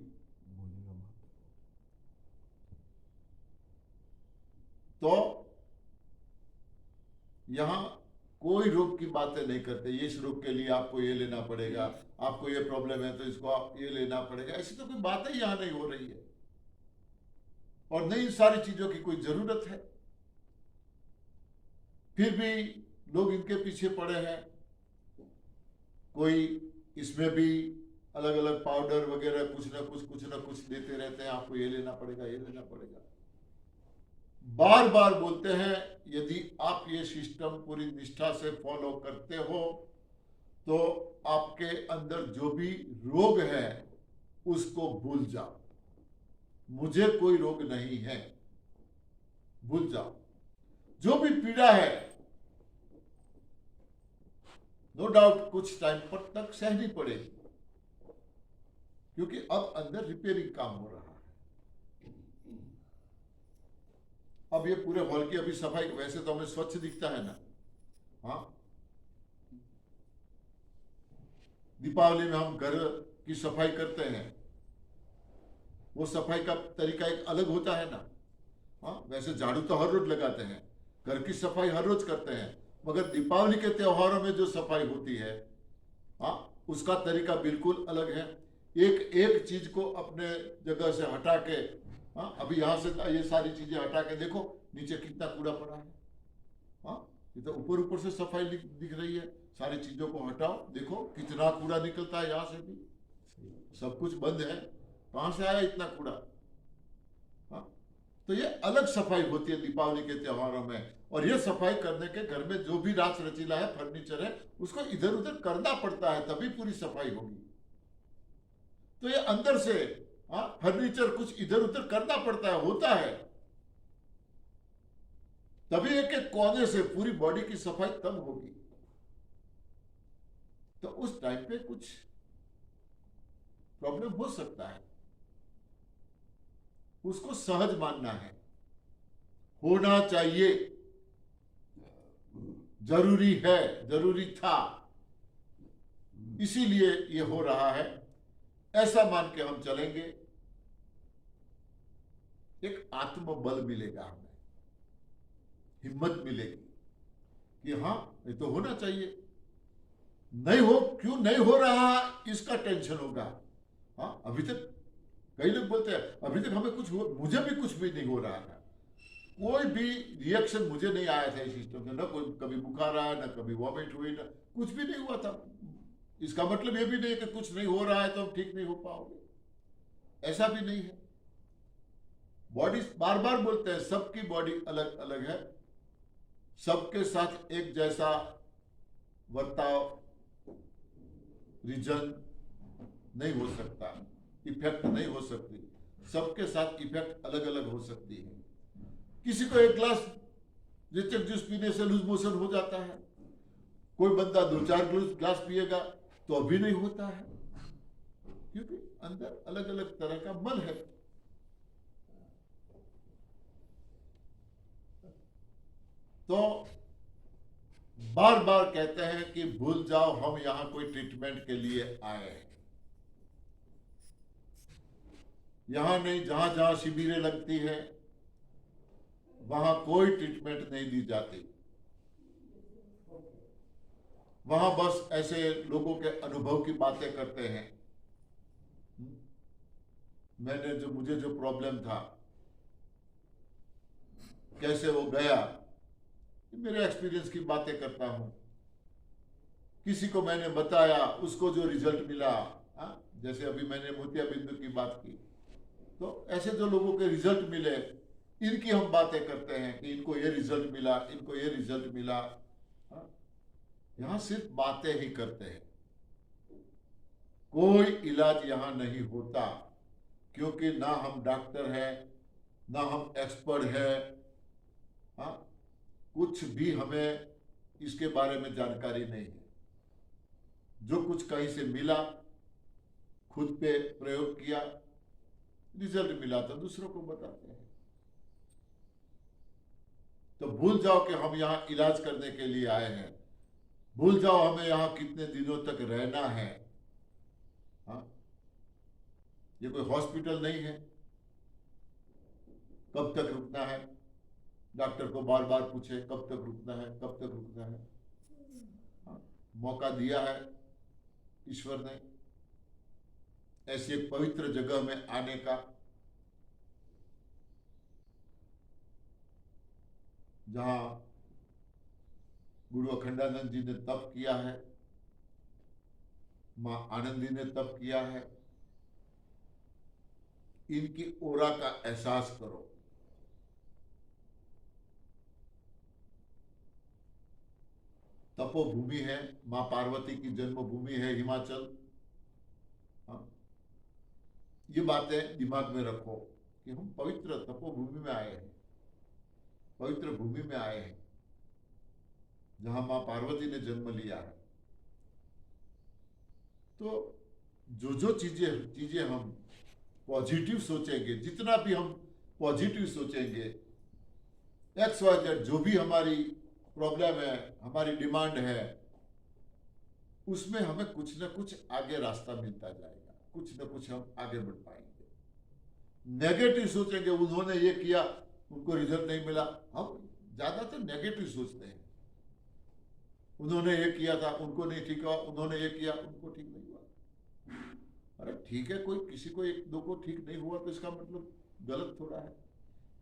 तो यहां कोई रोग की बातें नहीं करते। इस रोग के लिए आपको ये लेना पड़ेगा, आपको ये प्रॉब्लम है तो इसको आप ये लेना पड़ेगा, ऐसी तो कोई बातें यहां नहीं हो रही है। और नहीं, इन सारी चीजों की कोई जरूरत है, फिर भी लोग इनके पीछे पड़े हैं। कोई इसमें भी अलग अलग पाउडर वगैरह कुछ ना कुछ देते रहते हैं, आपको ये लेना पड़ेगा, ये लेना पड़ेगा। बार बार बोलते हैं, यदि आप ये सिस्टम पूरी निष्ठा से फॉलो करते हो तो आपके अंदर जो भी रोग है उसको भूल जाओ। मुझे कोई रोग नहीं है, भूल जाओ। जो भी पीड़ा है, नो डाउट कुछ टाइम पर तक सहनी पड़ेगी, क्योंकि अब अंदर रिपेयरिंग काम हो रहा है। अब ये पूरे हॉल की अभी सफाई, वैसे तो हमें स्वच्छ दिखता है ना, हाँ, दीपावली में हम घर की सफाई करते हैं, वो सफाई का तरीका एक अलग होता है ना। हाँ, वैसे झाड़ू तो हर रोज लगाते हैं, घर की सफाई हर रोज करते हैं, मगर दीपावली के त्योहारों में जो सफाई होती है, हाँ, उसका तरीका बिल्कुल अलग है। एक एक चीज को अपने जगह से हटा के, हाँ, अभी यहां से ये सारी चीजें हटा के देखो नीचे कितना कूड़ा पड़ा है। हाँ, ये तो ऊपर ऊपर से सफाई दिख रही है, सारी चीजों को हटाओ, देखो कितना कूड़ा निकलता है यहाँ से भी, सब कुछ बंद है, कहां से आया इतना कूड़ा। हाँ, तो ये अलग सफाई होती है दीपावली के त्योहारों में। और ये सफाई करने के घर में जो भी रास रचीला है, फर्नीचर है, उसको इधर उधर करना पड़ता है, तभी पूरी सफाई होगी। तो ये अंदर से, हाँ, फर्नीचर कुछ इधर उधर करना पड़ता है, होता है, तभी एक एक कोने से पूरी बॉडी की सफाई तब होगी। तो उस टाइम पे कुछ प्रॉब्लम हो सकता है, उसको सहज मानना है, होना चाहिए, जरूरी है, जरूरी था, इसीलिए ये हो रहा है, ऐसा मान के हम चलेंगे, एक आत्मबल मिलेगा, हमें हिम्मत मिलेगी कि हाँ, ये तो होना चाहिए। नहीं हो, क्यों नहीं हो रहा इसका टेंशन होगा। हाँ, अभी तक कई लोग बोलते हैं अभी तक हमें कुछ मुझे भी कुछ भी नहीं हो रहा था, कोई भी रिएक्शन मुझे नहीं आया था इस सिस्टम में, ना कोई कभी बुखार आया, ना कभी वॉमिट हुई, ना कुछ भी नहीं हुआ था। इसका मतलब ये भी नहीं कि कुछ नहीं हो रहा है तो हम ठीक नहीं हो पाओगे, ऐसा भी नहीं है। बॉडी, बार बार बोलते हैं सबकी बॉडी अलग अलग है, सबके साथ एक जैसा बर्ताव, रीजन नहीं हो सकता, इफेक्ट नहीं हो सकती, सबके साथ इफेक्ट अलग अलग हो सकती है। किसी को एक ग्लास रिचक जूस पीने से लूज मोशन हो जाता है, कोई बंदा 2-4 ग्लास पिएगा तो अभी नहीं होता है, क्योंकि अंदर अलग अलग तरह का मन है। तो बार बार कहते हैं कि भूल जाओ हम यहां कोई ट्रीटमेंट के लिए आए हैं, यहां नहीं, जहां जहां शिविरें लगती है वहां कोई ट्रीटमेंट नहीं दी जाती, वहां बस ऐसे लोगों के अनुभव की बातें करते हैं। मुझे जो प्रॉब्लम था, कैसे वो गया, मेरे एक्सपीरियंस की बातें करता हूं। किसी को मैंने बताया, उसको जो रिजल्ट मिला, जैसे अभी मैंने मोतियाबिंद की बात की, तो ऐसे जो लोगों के रिजल्ट मिले, इनकी हम बातें करते हैं कि इनको ये रिजल्ट मिला, इनको ये रिजल्ट मिला। यहां सिर्फ बातें ही करते हैं, कोई इलाज यहां नहीं होता, क्योंकि ना हम डॉक्टर हैं, ना हम एक्सपर्ट हैं, कुछ भी हमें इसके बारे में जानकारी नहीं है। जो कुछ कहीं से मिला, खुद पे प्रयोग किया, रिजल्ट मिला तो दूसरों को बताते हैं। तो भूल जाओ कि हम यहां इलाज करने के लिए आए हैं, भूल जाओ हमें यहां कितने दिनों तक रहना है। ये कोई हॉस्पिटल नहीं है, कब तक रुकना है, डॉक्टर को बार बार पूछे कब तक रुकना है, कब तक रुकना है। मौका दिया है ईश्वर ने ऐसी एक पवित्र जगह में आने का, जहां गुरु अखंडानंद जी ने तप किया है, मां आनंदी ने तप किया है। इनकी ओरा का एहसास करो। तपोभूमि है, मां पार्वती की जन्मभूमि है हिमाचल। ये बातें दिमाग में रखो कि हम पवित्र तपोभूमि में आए हैं, पवित्र भूमि में आए हैं, जहां मां पार्वती ने जन्म लिया है। तो जो चीजें हम पॉजिटिव सोचेंगे, जितना भी हम पॉजिटिव सोचेंगे, XYZ जो भी हमारी प्रॉब्लम है, हमारी डिमांड है, उसमें हमें कुछ ना कुछ आगे रास्ता मिलता जाएगा, कुछ ना कुछ हम आगे बढ़ पाएंगे। नेगेटिव सोचेंगे उन्होंने ये किया उनको रिजल्ट नहीं मिला, हम ज्यादातर नेगेटिव सोचते हैं। उन्होंने ये किया था उनको नहीं ठीक हुआ, उन्होंने ये किया उनको ठीक नहीं हुआ। अरे ठीक है, कोई किसी को एक दो को ठीक नहीं हुआ तो इसका मतलब गलत थोड़ा है।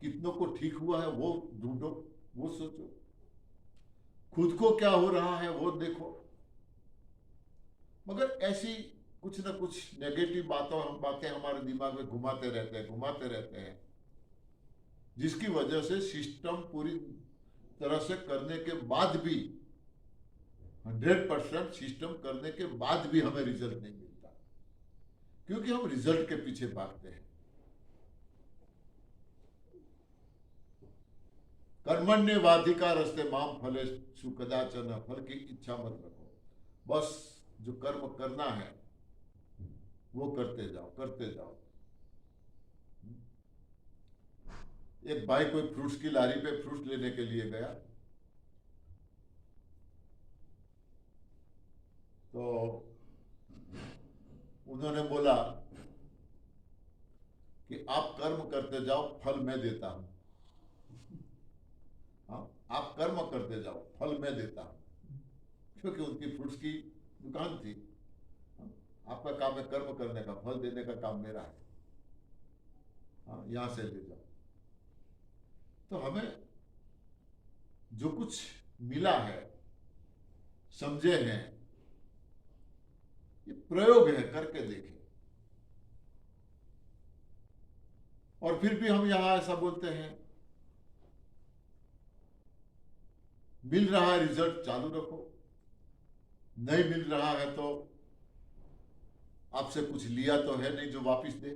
कितनों को ठीक हुआ है वो ढूंढो, वो सोचो, खुद को क्या हो रहा है वो देखो। मगर ऐसी कुछ ना कुछ नेगेटिव बातें हमारे दिमाग में घुमाते रहते हैं, जिसकी वजह से सिस्टम पूरी तरह से करने के बाद भी 100% सिस्टम करने के बाद भी हमें रिजल्ट नहीं मिलता, क्योंकि हम रिजल्ट के पीछे भागते हैं। कर्मण्येवाधिकारस्ते माम फलेषु कदाचन, फल की इच्छा मत रखो, बस जो कर्म करना है वो करते जाओ। एक भाई कोई फ्रूट्स की लारी पे फ्रूट्स लेने के लिए गया, तो उन्होंने बोला कि आप कर्म करते जाओ, फल मैं देता हूं। हाँ, आप कर्म करते जाओ, फल मैं देता हूं, क्योंकि उनकी फ्रूट्स की दुकान थी। आपका काम है कर्म करने का, फल देने का काम मेरा है। हाँ, यहां से ले जाओ। तो हमें जो कुछ मिला है, समझे हैं, ये प्रयोग है, करके देखें। और फिर भी हम यहां ऐसा बोलते हैं, मिल रहा है रिजल्ट चालू रखो, नहीं मिल रहा है तो आपसे कुछ लिया तो है नहीं जो वापिस दे।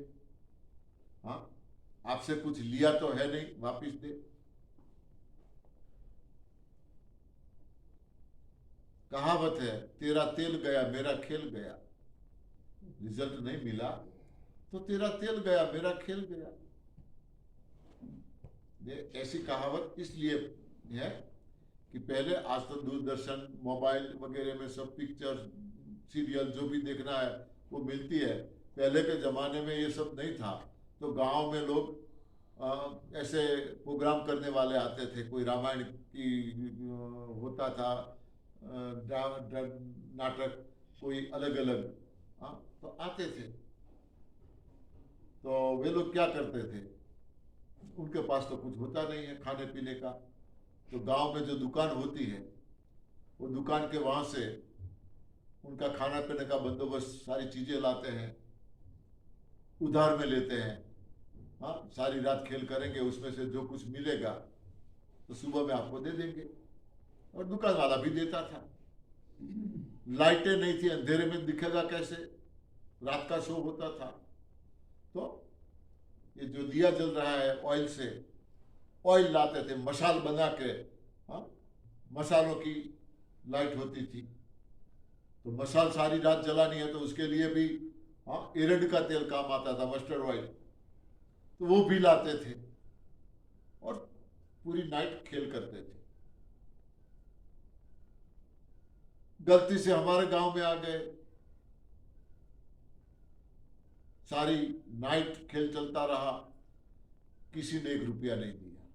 हाँ, आपसे कुछ लिया तो है नहीं वापिस दे। कहावत है, तेरा तेल गया मेरा खेल गया। रिजल्ट नहीं मिला तो तेरा तेल गया मेरा खेल गया। ये ऐसी कहावत इसलिए है कि पहले आज तो दूरदर्शन, मोबाइल वगैरह में सब पिक्चर, सीरियल जो भी देखना है वो मिलती है। पहले के जमाने में ये सब नहीं था, तो गांव में लोग ऐसे प्रोग्राम करने वाले आते थे। कोई रामायण की होता था नाटक, कोई अलग अलग, तो आते थे। तो वे लोग क्या करते थे, उनके पास तो कुछ होता नहीं है खाने पीने का, तो गांव में जो दुकान होती है वो दुकान के वहां से उनका खाना पीने का बंदोबस्त, सारी चीजें लाते हैं, उधार में लेते हैं। हाँ, सारी रात खेल करेंगे, उसमें से जो कुछ मिलेगा तो सुबह में आपको दे देंगे। और दुकान वाला भी देता था। लाइटें नहीं थी, अंधेरे में दिखेगा कैसे, रात का शो होता था। तो ये जो दिया जल रहा है ऑयल से, ऑयल लाते थे, मशाल बना के। हाँ, मसालों की लाइट होती थी, तो मसाल सारी रात जलानी है तो उसके लिए भी एरंड का तेल काम आता था, मस्टर्ड ऑयल, तो वो भी लाते थे और पूरी नाइट खेल करते थे। गलती से हमारे गांव में आ गए, सारी नाइट खेल चलता रहा, किसी ने 1 रुपया नहीं दिया,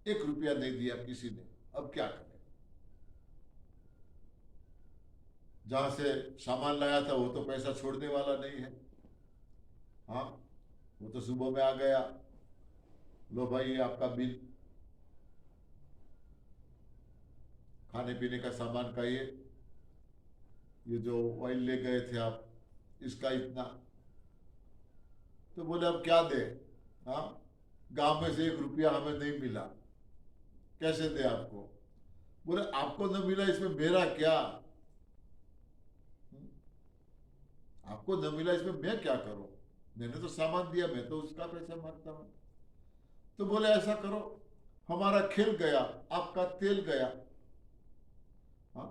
1 रुपया नहीं दिया किसी ने। अब क्या करें, जहां से सामान लाया था वो तो पैसा छोड़ने वाला नहीं है। हाँ, वो तो सुबह में आ गया, लो भाई ये आपका बिल, खाने पीने का सामान का ये जो ऑयल ले गए थे आप, इसका इतना। तो बोले अब क्या दे, हाँ, गांव में से 1 रुपया हमें नहीं मिला, कैसे दे आपको। बोले आपको न मिला इसमें मेरा क्या, आपको न मिला इसमें मैं क्या करूं, मैंने तो सामान दिया, मैं तो उसका पैसा मांगता हूं। तो बोले ऐसा करो, हमारा खेल गया, आपका तेल गया। हाँ,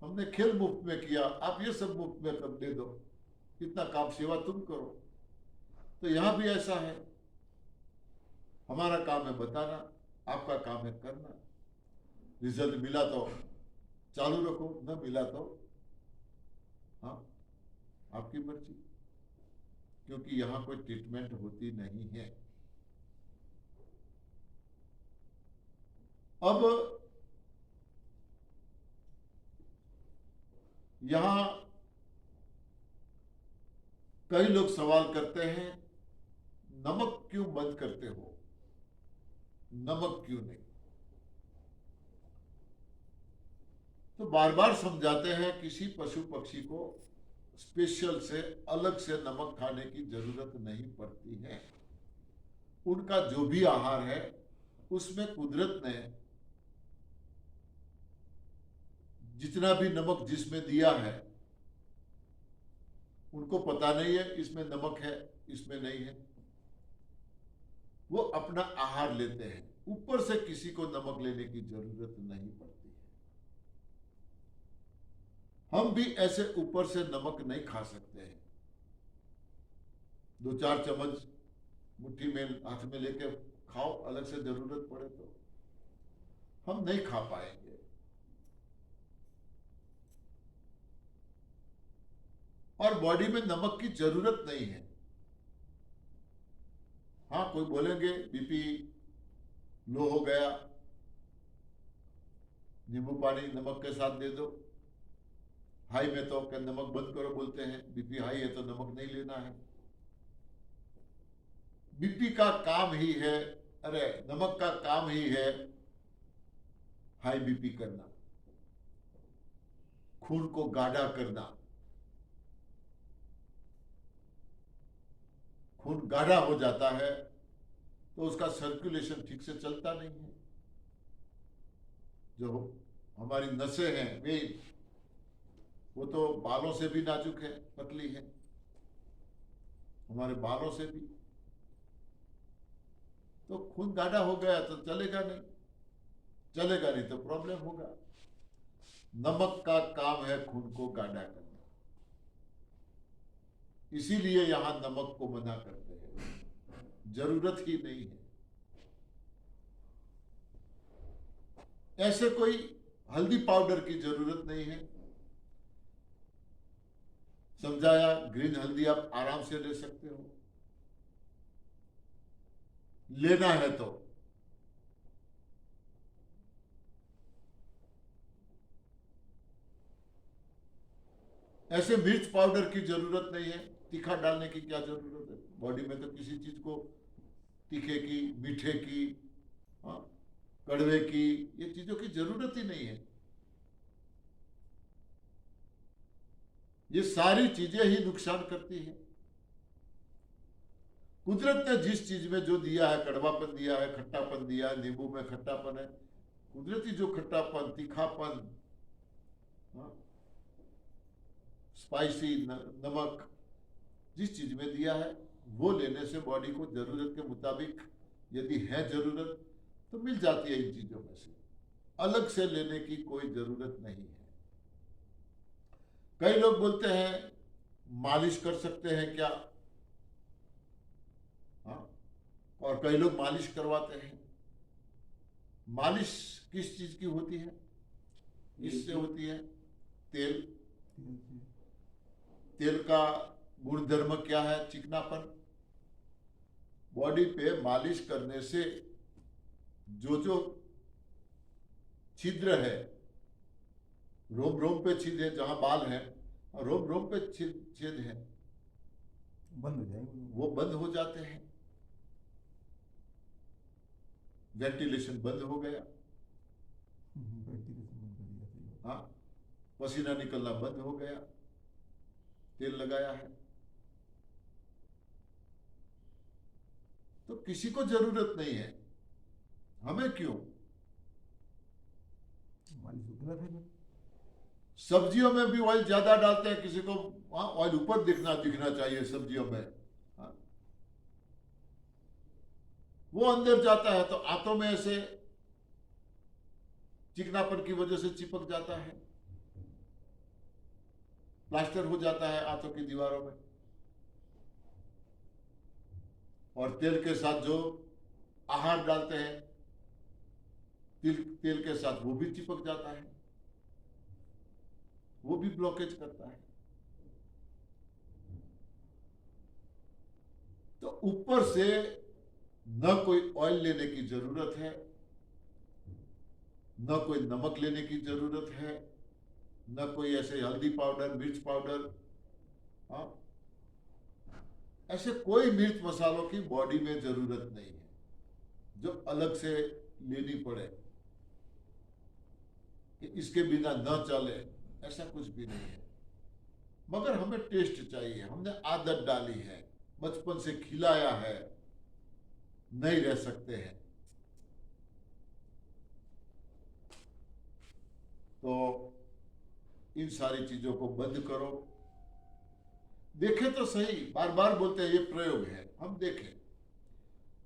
हमने खेल मुफ्त में किया, आप ये सब मुफ्त में कर दे दो, इतना काम सेवा तुम करो। तो यहां भी ऐसा है, हमारा काम है बताना, आपका काम है करना। रिजल्ट मिला तो चालू रखो, न मिला तो हाँ आपकी मर्जी, क्योंकि यहां कोई ट्रीटमेंट होती नहीं है। अब यहां कई लोग सवाल करते हैं, नमक क्यों बंद करते हो, नमक क्यों नहीं? तो बार बार समझाते हैं, किसी पशु पक्षी को स्पेशल से अलग से नमक खाने की जरूरत नहीं पड़ती है। उनका जो भी आहार है उसमें कुदरत ने जितना भी नमक जिसमें दिया है, उनको पता नहीं है इसमें नमक है इसमें नहीं है, वो अपना आहार लेते हैं, ऊपर से किसी को नमक लेने की जरूरत नहीं पड़ती है। हम भी ऐसे ऊपर से नमक नहीं खा सकते हैं। 2-4 चम्मच मुट्ठी में हाथ में लेके खाओ, अलग से जरूरत पड़े तो हम नहीं खा पाएंगे। और बॉडी में नमक की जरूरत नहीं है। हाँ, कोई बोलेंगे बीपी लो हो गया, नींबू पानी नमक के साथ दे दो। हाई में तो क्या नमक बंद करो बोलते हैं, बीपी हाई है तो नमक नहीं लेना है। बीपी का काम ही है, अरे नमक का काम ही है हाई बीपी करना, खून को गाढ़ा करना। खून गाढ़ा हो जाता है तो उसका सर्कुलेशन ठीक से चलता नहीं है। जो हमारी नसें हैं वे, वो तो बालों से भी नाजुक है, पतली है, हमारे बालों से भी। तो खून गाढ़ा हो गया तो चलेगा नहीं, चलेगा नहीं तो प्रॉब्लम होगा। नमक का काम है खून को गाढ़ा करना, इसीलिए यहां नमक को मना करते हैं, जरूरत ही नहीं है। ऐसे कोई हल्दी पाउडर की जरूरत नहीं है। समझाया, ग्रीन हल्दी आप आराम से ले सकते हो, लेना है तो। ऐसे मिर्च पाउडर की जरूरत नहीं है, तीखा डालने की क्या जरूरत है बॉडी में? तो किसी चीज को तीखे की, मीठे की, हाँ, कड़वे की, ये चीजों की जरूरत ही नहीं है। ये सारी चीजें ही नुकसान करती हैं। कुदरत ने जिस चीज में जो दिया है, कड़वापन दिया है, खट्टापन दिया है, नींबू में खट्टापन है, कुदरती जो खट्टापन, तीखापन, स्पाइसी नमक जिस चीज में दिया है, वो लेने से बॉडी को जरूरत के मुताबिक यदि है जरूरत तो मिल जाती है इन चीजों में से, अलग से लेने की कोई जरूरत नहीं है। कई लोग बोलते हैं मालिश कर सकते हैं क्या? हाँ, और कई लोग मालिश करवाते हैं। मालिश किस चीज की होती है? इससे होती है तेल। तेल का गुणधर्म क्या है? चिकनापन। बॉडी पे मालिश करने से जो छिद्र है, रोम रोम पे छिद्र है, जहां बाल है रोम रोम पे छेद है, बंद हो जाएंगे, वो बंद हो जाते हैं। वेंटिलेशन बंद हो गया, वेंटिलेशन बंद कर दिया, सही बात। हाँ, पसीना निकलना बंद हो गया, तेल लगाया है। तो किसी को जरूरत नहीं है, हमें क्यों? मालिश उतना था ना। सब्जियों में भी ऑयल ज्यादा डालते हैं, किसी को ऑयल ऊपर दिखना चाहिए सब्जियों में, हाँ? वो अंदर जाता है तो आंतों में ऐसे चिकनापन की वजह से चिपक जाता है, प्लास्टर हो जाता है आंतों की दीवारों में। और तेल के साथ जो आहार डालते हैं, तेल के साथ वो भी चिपक जाता है। वो भी ब्लॉकेज करता है। तो ऊपर से न कोई ऑयल लेने की जरूरत है, न कोई नमक लेने की जरूरत है, न कोई ऐसे हल्दी पाउडर, मिर्च पाउडर, हाँ, ऐसे कोई मिर्च मसालों की बॉडी में जरूरत नहीं है जो अलग से लेनी पड़े कि इसके बिना न चले, ऐसा कुछ भी नहीं है। मगर हमें टेस्ट चाहिए, हमने आदत डाली है, बचपन से खिलाया है, नहीं रह सकते हैं। तो इन सारी चीजों को बंद करो। देखें तो सही, बार बार बोलते हैं ये प्रयोग है, हम देखें,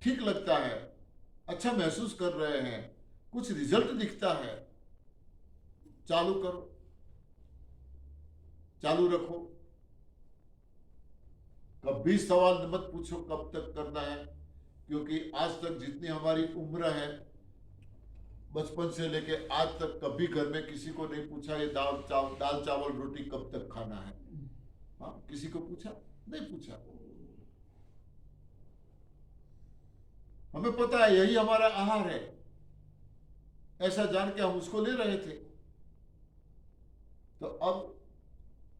ठीक लगता है, अच्छा महसूस कर रहे हैं, कुछ रिजल्ट दिखता है, चालू करो, चालू रखो। कभी सवाल मत पूछो कब तक करना है, क्योंकि आज तक जितनी हमारी उम्र है, बचपन से लेके आज तक कभी घर में किसी को नहीं पूछा ये दाल चावल रोटी कब तक खाना है। हाँ, किसी को पूछा? नहीं पूछा। हमें पता है यही हमारा आहार है, ऐसा जान के हम उसको ले रहे थे। तो अब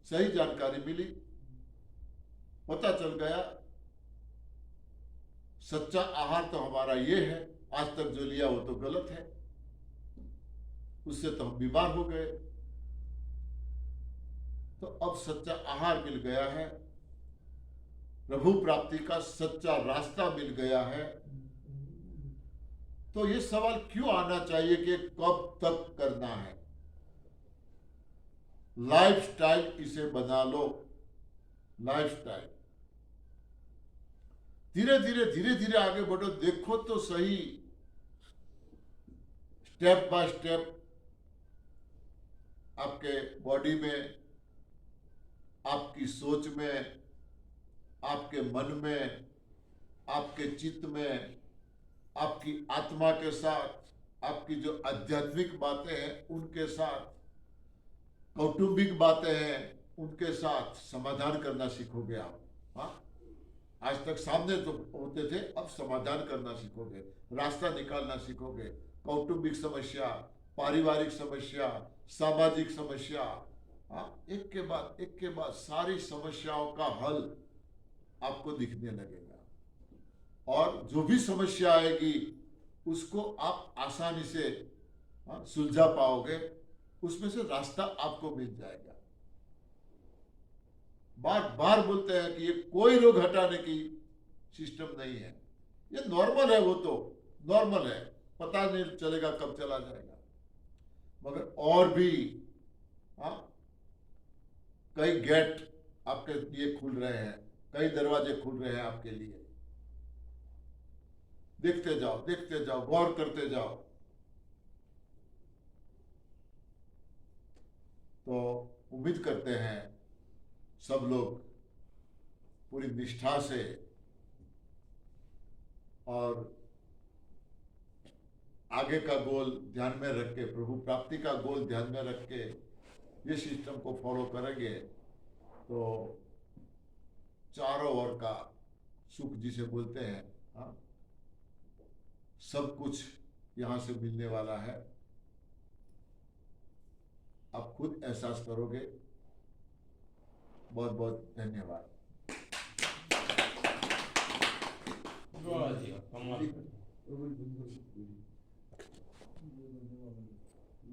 सही जानकारी मिली, पता चल गया सच्चा आहार तो हमारा ये है, आज तक जो लिया वो तो गलत है, उससे तो हम बीमार हो गए। तो अब सच्चा आहार मिल गया है, प्रभु प्राप्ति का सच्चा रास्ता मिल गया है। तो ये सवाल क्यों आना चाहिए कि कब तक करना है? लाइफस्टाइल इसे बना लो, लाइफस्टाइल। धीरे धीरे आगे बढ़ो, देखो तो सही, स्टेप बाय स्टेप आपके बॉडी में, आपकी सोच में, आपके मन में, आपके चित्त में, आपकी आत्मा के साथ, आपकी जो आध्यात्मिक बातें हैं उनके साथ, कौटुंबिक बातें हैं उनके साथ समाधान करना सीखोगे आप। हाँ, आज तक सामने तो होते थे, अब समाधान करना सीखोगे, रास्ता निकालना सीखोगे। कौटुंबिक समस्या, पारिवारिक समस्या, सामाजिक समस्या, हाँ, एक के बाद सारी समस्याओं का हल आपको दिखने लगेगा। और जो भी समस्या आएगी उसको आप आसानी से, हाँ, सुलझा पाओगे, उसमें से रास्ता आपको मिल जाएगा। बार बार बोलते हैं कि ये कोई रोग हटाने की सिस्टम नहीं है, ये नॉर्मल है, वो तो नॉर्मल है, पता नहीं चलेगा कब चला जाएगा। मगर और भी, हाँ, कई गेट आपके लिए खुल रहे हैं, कई दरवाजे खुल रहे हैं आपके लिए। देखते जाओ, गौर करते जाओ। तो उम्मीद करते हैं सब लोग पूरी निष्ठा से और आगे का गोल ध्यान में रख के, प्रभु प्राप्ति का गोल ध्यान में रख के ये सिस्टम को फॉलो करेंगे तो चारों ओर का सुख जिसे बोलते हैं, हाँ, सब कुछ यहां से मिलने वाला है। आप खुद एहसास करोगे। बहुत बहुत धन्यवाद। वाह जी, कमाल। बिल्कुल।